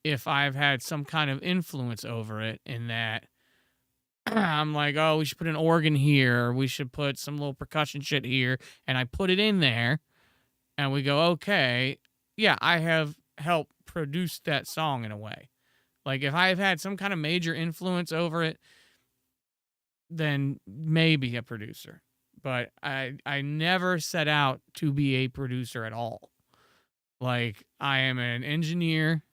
if I've had some kind of influence over it, in that I'm like, oh, we should put an organ here, or we should put some little percussion shit here, and I put it in there, and we go, okay, yeah, I have helped produce that song in a way. Like, if I've had some kind of major influence over it, then maybe a producer. But I never set out to be a producer at all. Like, I am an engineer,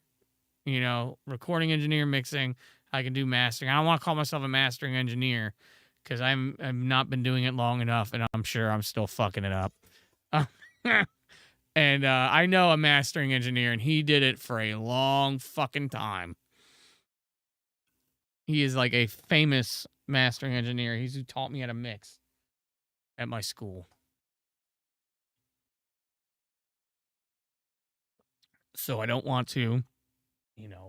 recording engineer, mixing. I can do mastering. I don't want to call myself a mastering engineer because I've not been doing it long enough, and I'm sure I'm still fucking it up. And I know a mastering engineer, and he did it for a long fucking time. He is like a famous mastering engineer. He's who taught me how to mix at my school. So I don't want to,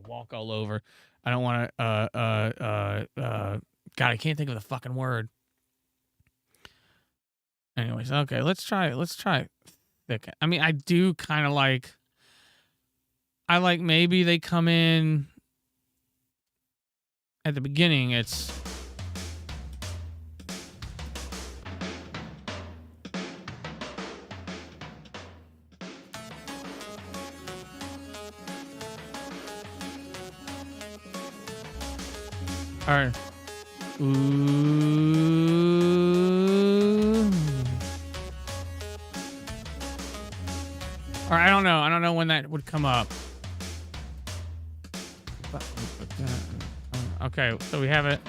walk all over. I don't want to, God, I can't think of the fucking word. Anyways, okay, let's try thick. I mean, I do kind of I like maybe they come in at the beginning. It's all right. Ooh. Or I don't know. I don't know when that would come up. Okay, so we have it.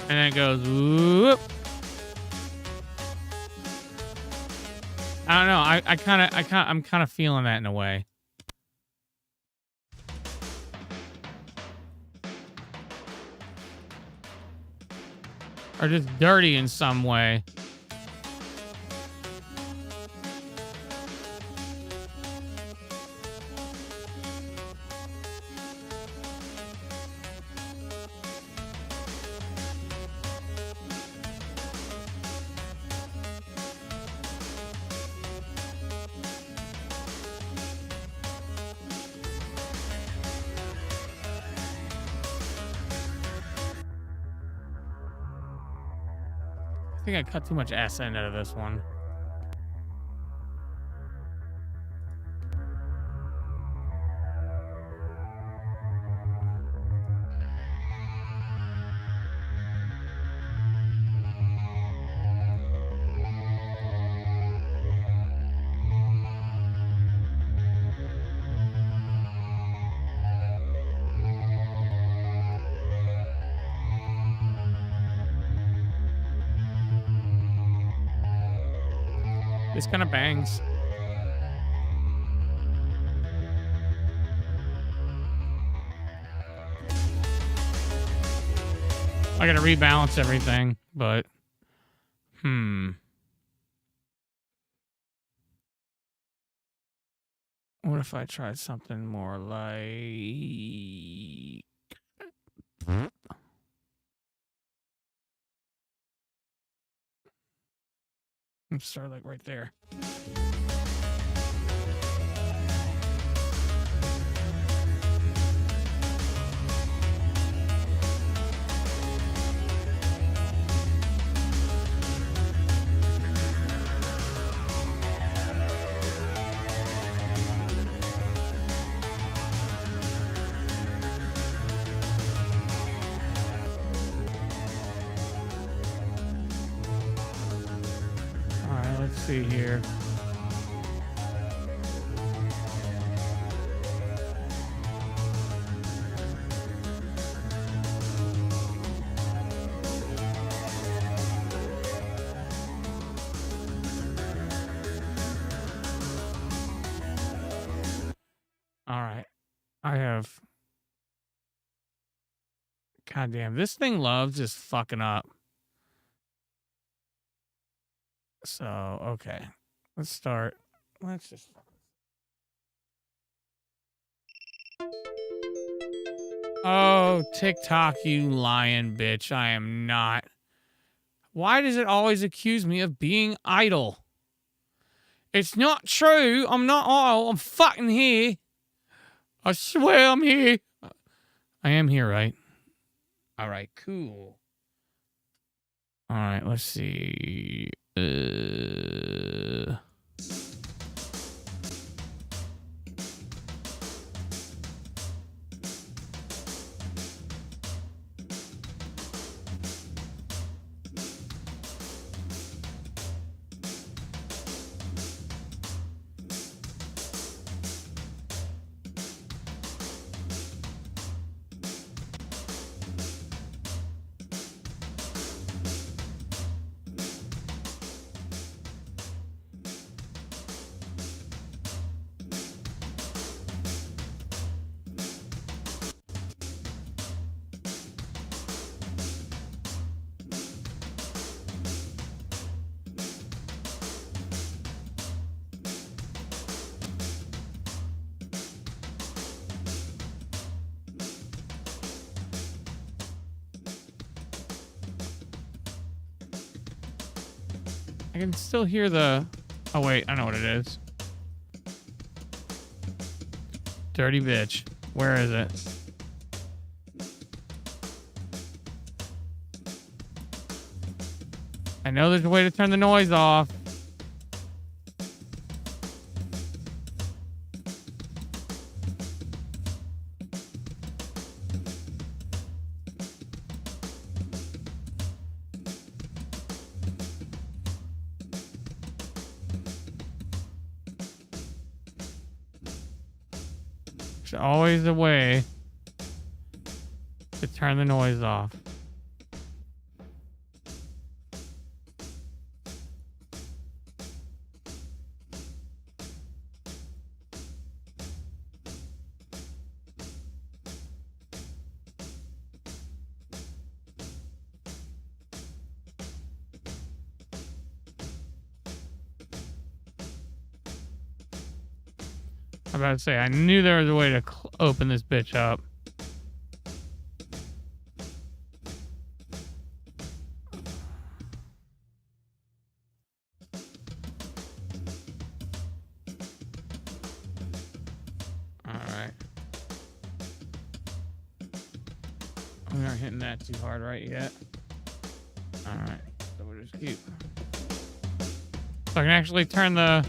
And then it goes whoop. I don't know. I'm kind of feeling that in a way. Or just dirty in some way. I think I cut too much ass end out of this one. This kind of bangs. I gotta rebalance everything, but what if I tried something more like let's start like right there. let's see here. All right. I have. God damn, this thing loves just fucking up. So, okay. Let's start. Let's just. Oh, TikTok, you lying bitch. I am not. Why does it always accuse me of being idle? It's not true. I'm not idle. I'm fucking here. I swear I'm here. I am here, right? All right, cool. All right, let's see. I can still hear the... Oh, wait. I know what it is. Dirty bitch. Where is it? I know there's a way to turn the noise off. There's always a way to turn the noise off. I'm about to say, I knew there was a way to open this bitch up. Alright. We aren't hitting that too hard right yet. Alright. So we'll just keep. So I can actually turn the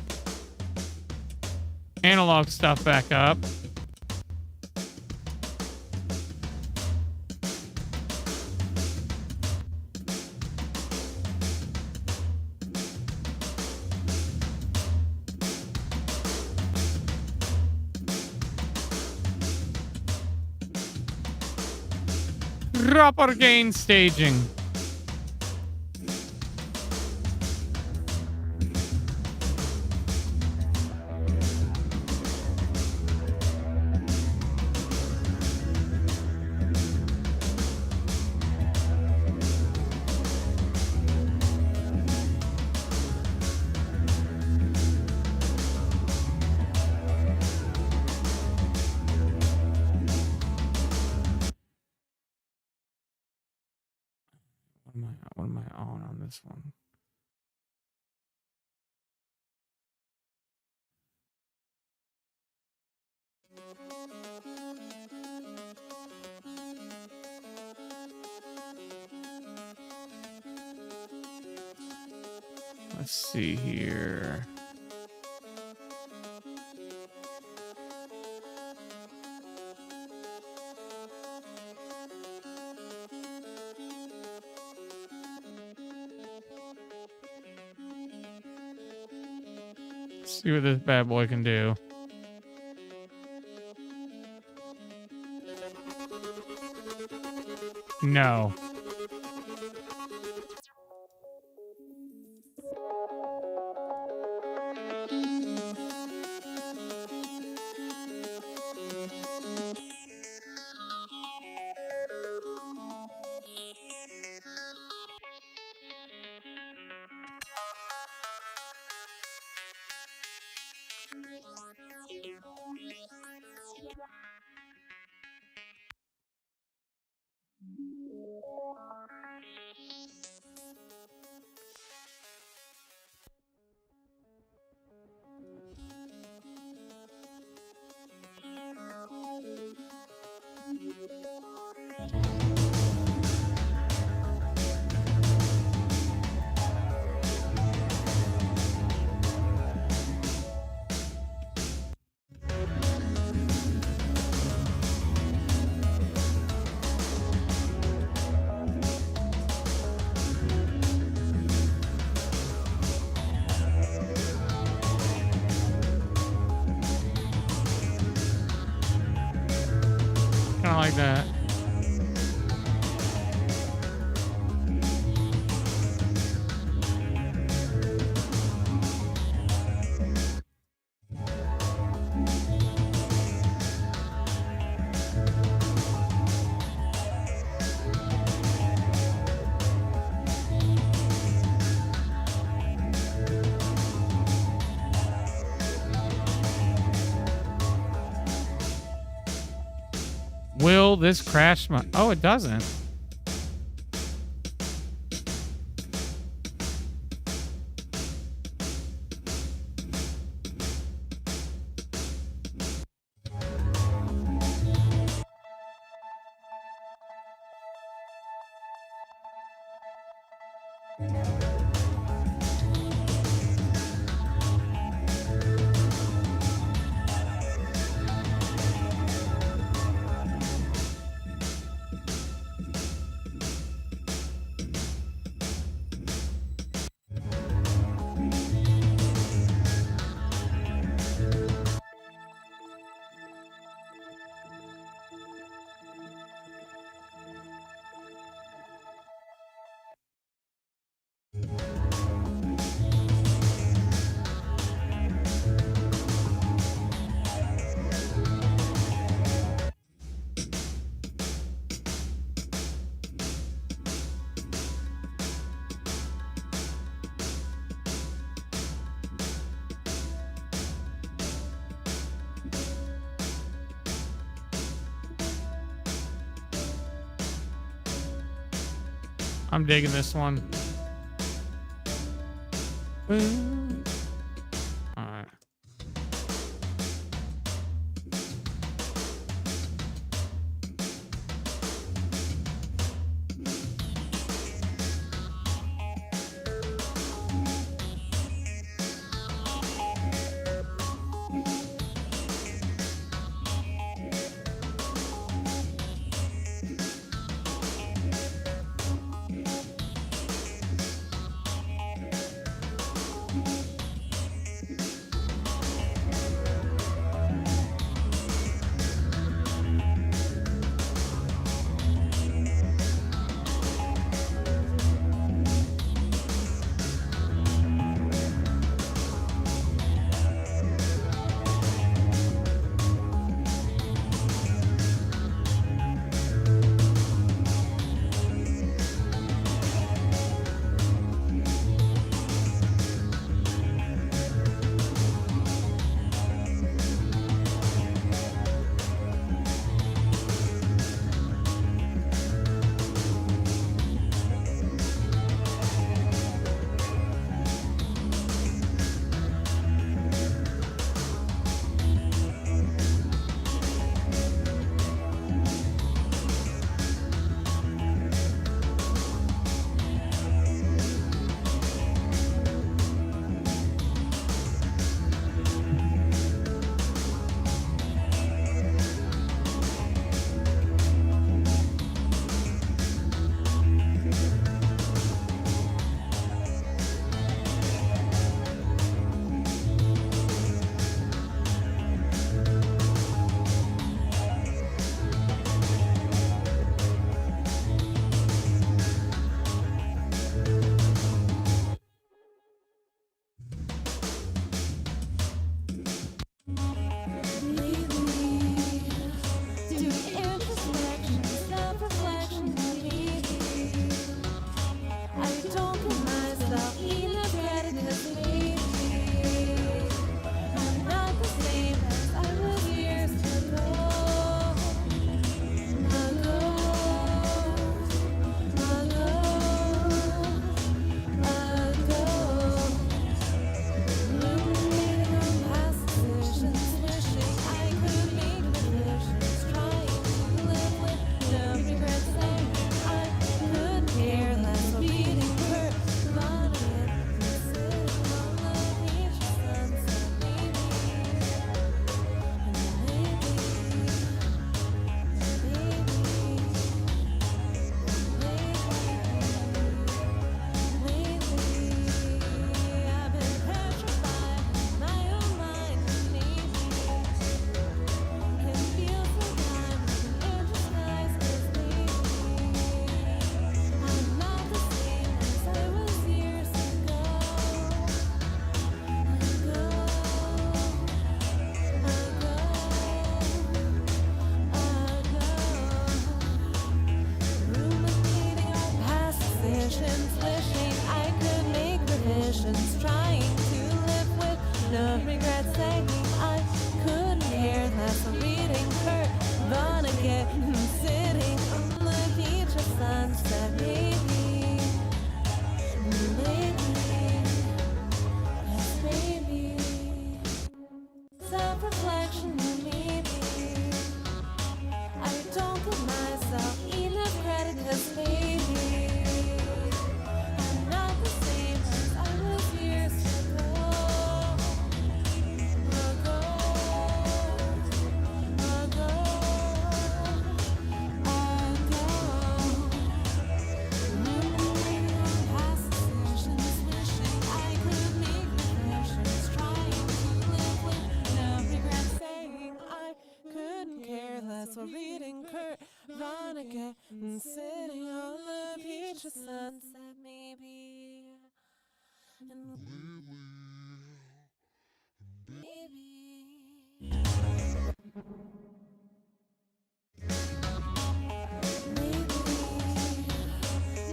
analog stuff back up. Proper gain staging. What am I on this one? Let's see here. See what this bad boy can do. No. Kind of like that. Will this crash my... Oh, it doesn't. I'm digging this one. All right. suspicions, wishing I could make revisions, trying to live with no regrets, saying I couldn't care less, reading Kurt Vonnegut, sitting on the beach of Sunset, maybe, lately, yes, maybe, self-reflection, maybe, I don't give myself enough credit, 'cause maybe I'm not the same as I was years ago. Past decisions, wishing I could make reflections, trying to live with no regrets, saying I couldn't care less, while reading Kurt Vonnegut and sitting on the beach of Sunset, maybe, and maybe.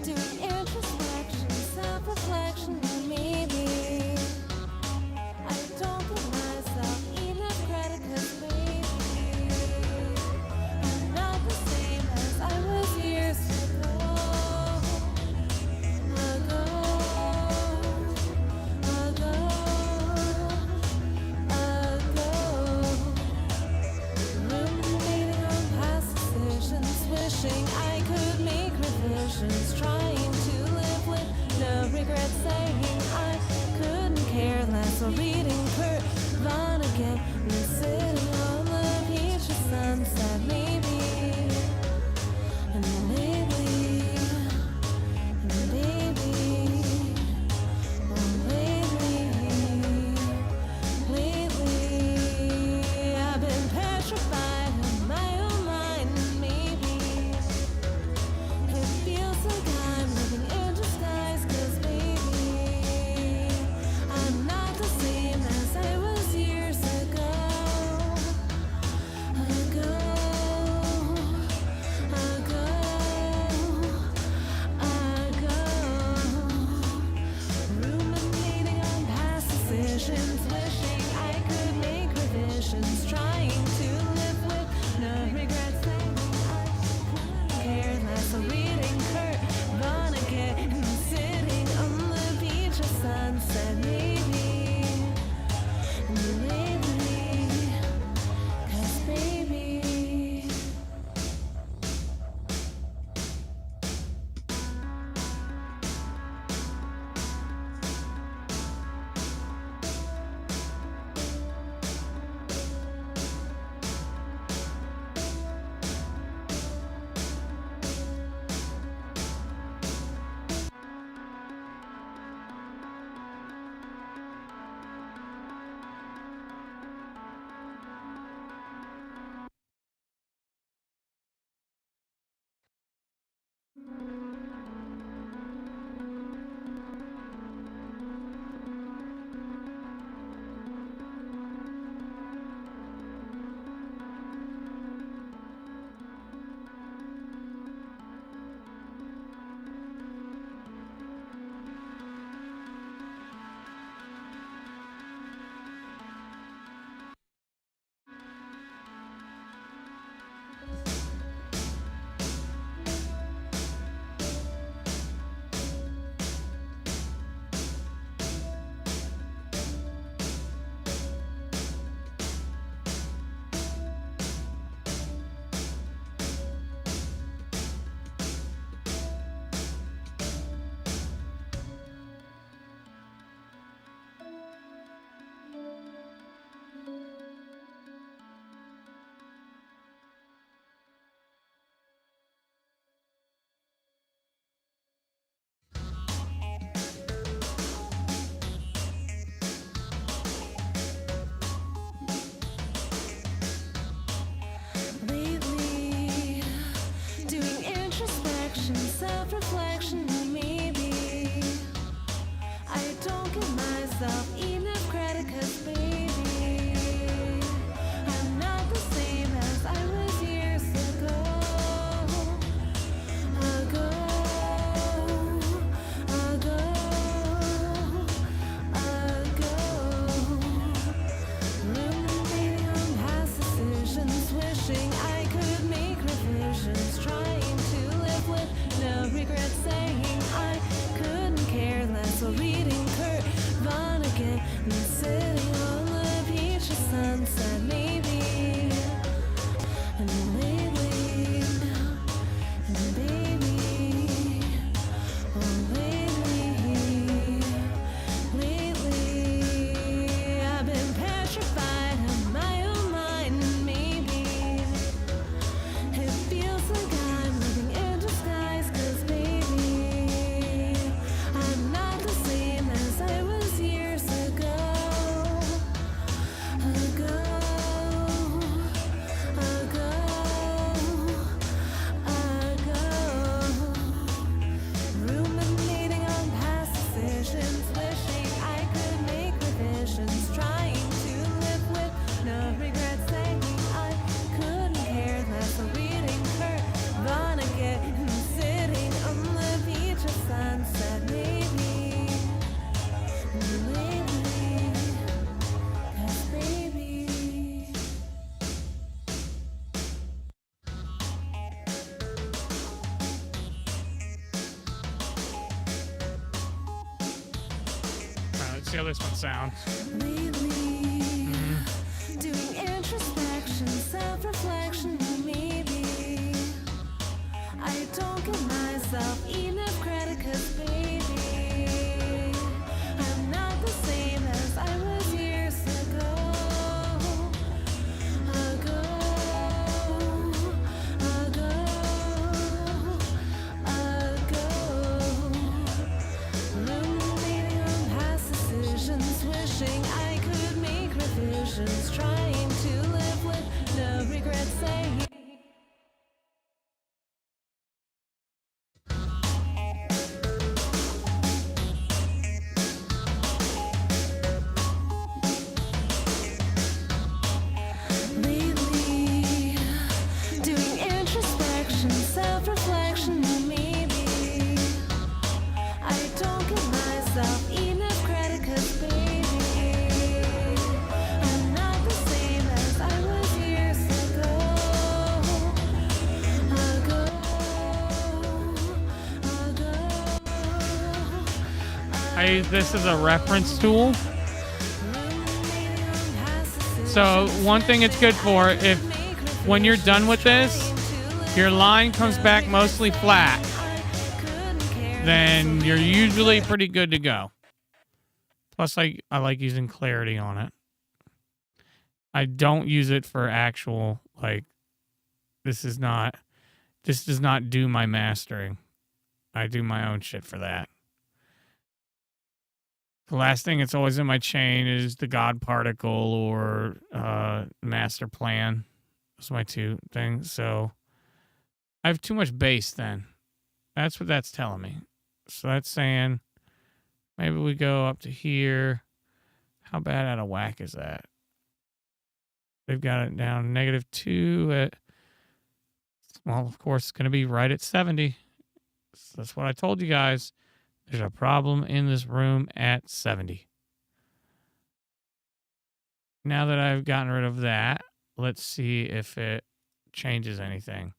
Doing introspection, self-reflection, maybe I don't give myself enough credit, 'cause maybe I'm not the same as I was years ago. Ruminating on past decisions, wishing I could make revisions, trying to live with no regrets, saying I couldn't care less, or reading Kurt Vonnegut and sitting on the beach of Sunset, maybe, and lately, and maybe, oh, lately, I've been petrified in my own mind, maybe it feels like I'm living in disguise, 'cause maybe I'm not the same as I was years ago. regret saying I couldn't care less. Or reading Kurt Vonnegut and sitting on the beach of sunset, maybe. And lately, and baby, oh lately, I've been petrified of my own mind, and maybe it feels like I'm living in disguise. 'Cause baby, I'm not the same as I was years ago. Ruminating on past decisions, wishing I could make revisions, trying to live with no regrets, saying I couldn't care less. So reading Kurt Vonnegut and sitting on the beach of sunset, maybe. And lately, 'cause baby. Let's see how this one sounds. Lately, doing introspection, self-reflection, maybe I don't give myself enough credit. 'Cause baby, I'm not the same as I was years ago. Ruminating on past decisions, wishing I could make revisions, trying to live with no regrets, saying lately, doing introspection, self-reflection, maybe I don't give myself enough credit. 'Cause baby, I'm not the same as I was years ago. I use this as a reference tool. So one thing it's good for, if when you're done with this, your line comes back mostly flat, then you're usually pretty good to go. Plus, I like using clarity on it. I don't use it for actual, like, this does not do my mastering. I do my own shit for that. The last thing that's always in my chain is the God Particle or Master Plan. Those are my two things. So I have too much bass then. That's what that's telling me. So that's saying maybe we go up to here. How bad out of whack is that? They've got it down -2 at, well, of course, it's going to be right at 70. So that's what I told you guys. There's a problem in this room at 70. Now that I've gotten rid of that, let's see if it changes anything.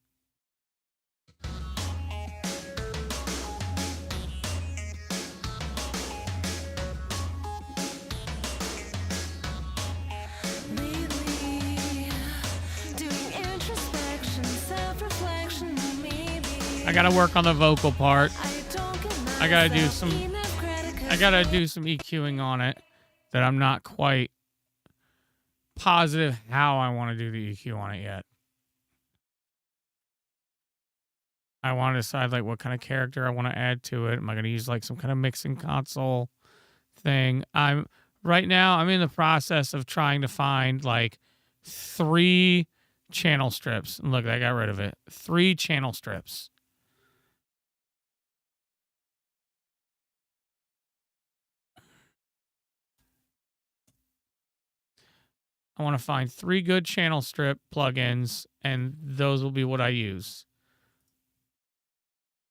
lately, doing introspection, self-reflection, maybe I got to work on the vocal part. I gotta do some EQing on it that I'm not quite positive how I want to do the EQ on it yet. I want to decide like what kind of character I want to add to it. Am I going to use like some kind of mixing console thing? Right now I'm in the process of trying to find like 3 channel strips. And look, I got rid of it. 3 channel strips. I want to find 3 good channel strip plugins, and those will be what I use.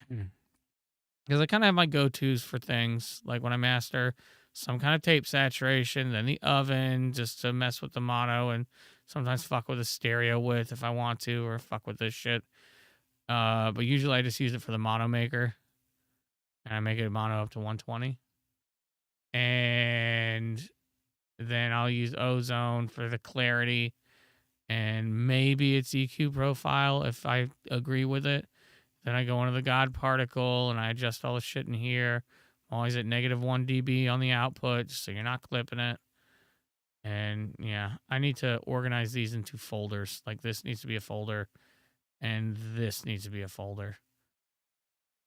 Because I kind of have my go-tos for things, like when I master some kind of tape saturation, then the oven, just to mess with the mono, and sometimes fuck with the stereo width if I want to, or fuck with this shit. But usually I just use it for the mono maker. and I make it mono up to 120. And then I'll use ozone for the clarity, and maybe it's EQ profile if I agree with it. Then I go into the God particle and I adjust all the shit in here. I'm always at -1 dB on the output, so you're not clipping it. And yeah, I need to organize these into folders. Like this needs to be a folder, and this needs to be a folder,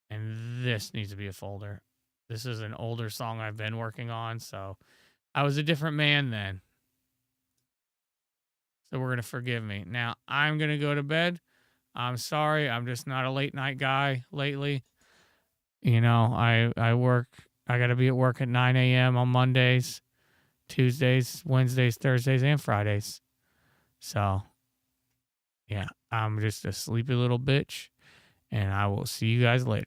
and this needs to be a folder. This is an older song I've been working on, so I was a different man then. So we're going to forgive me. Now, I'm going to go to bed. I'm sorry. I'm just not a late night guy lately. You know, I work. I got to be at work at 9 a.m. on Mondays, Tuesdays, Wednesdays, Thursdays, and Fridays. So, yeah, I'm just a sleepy little bitch. And I will see you guys later.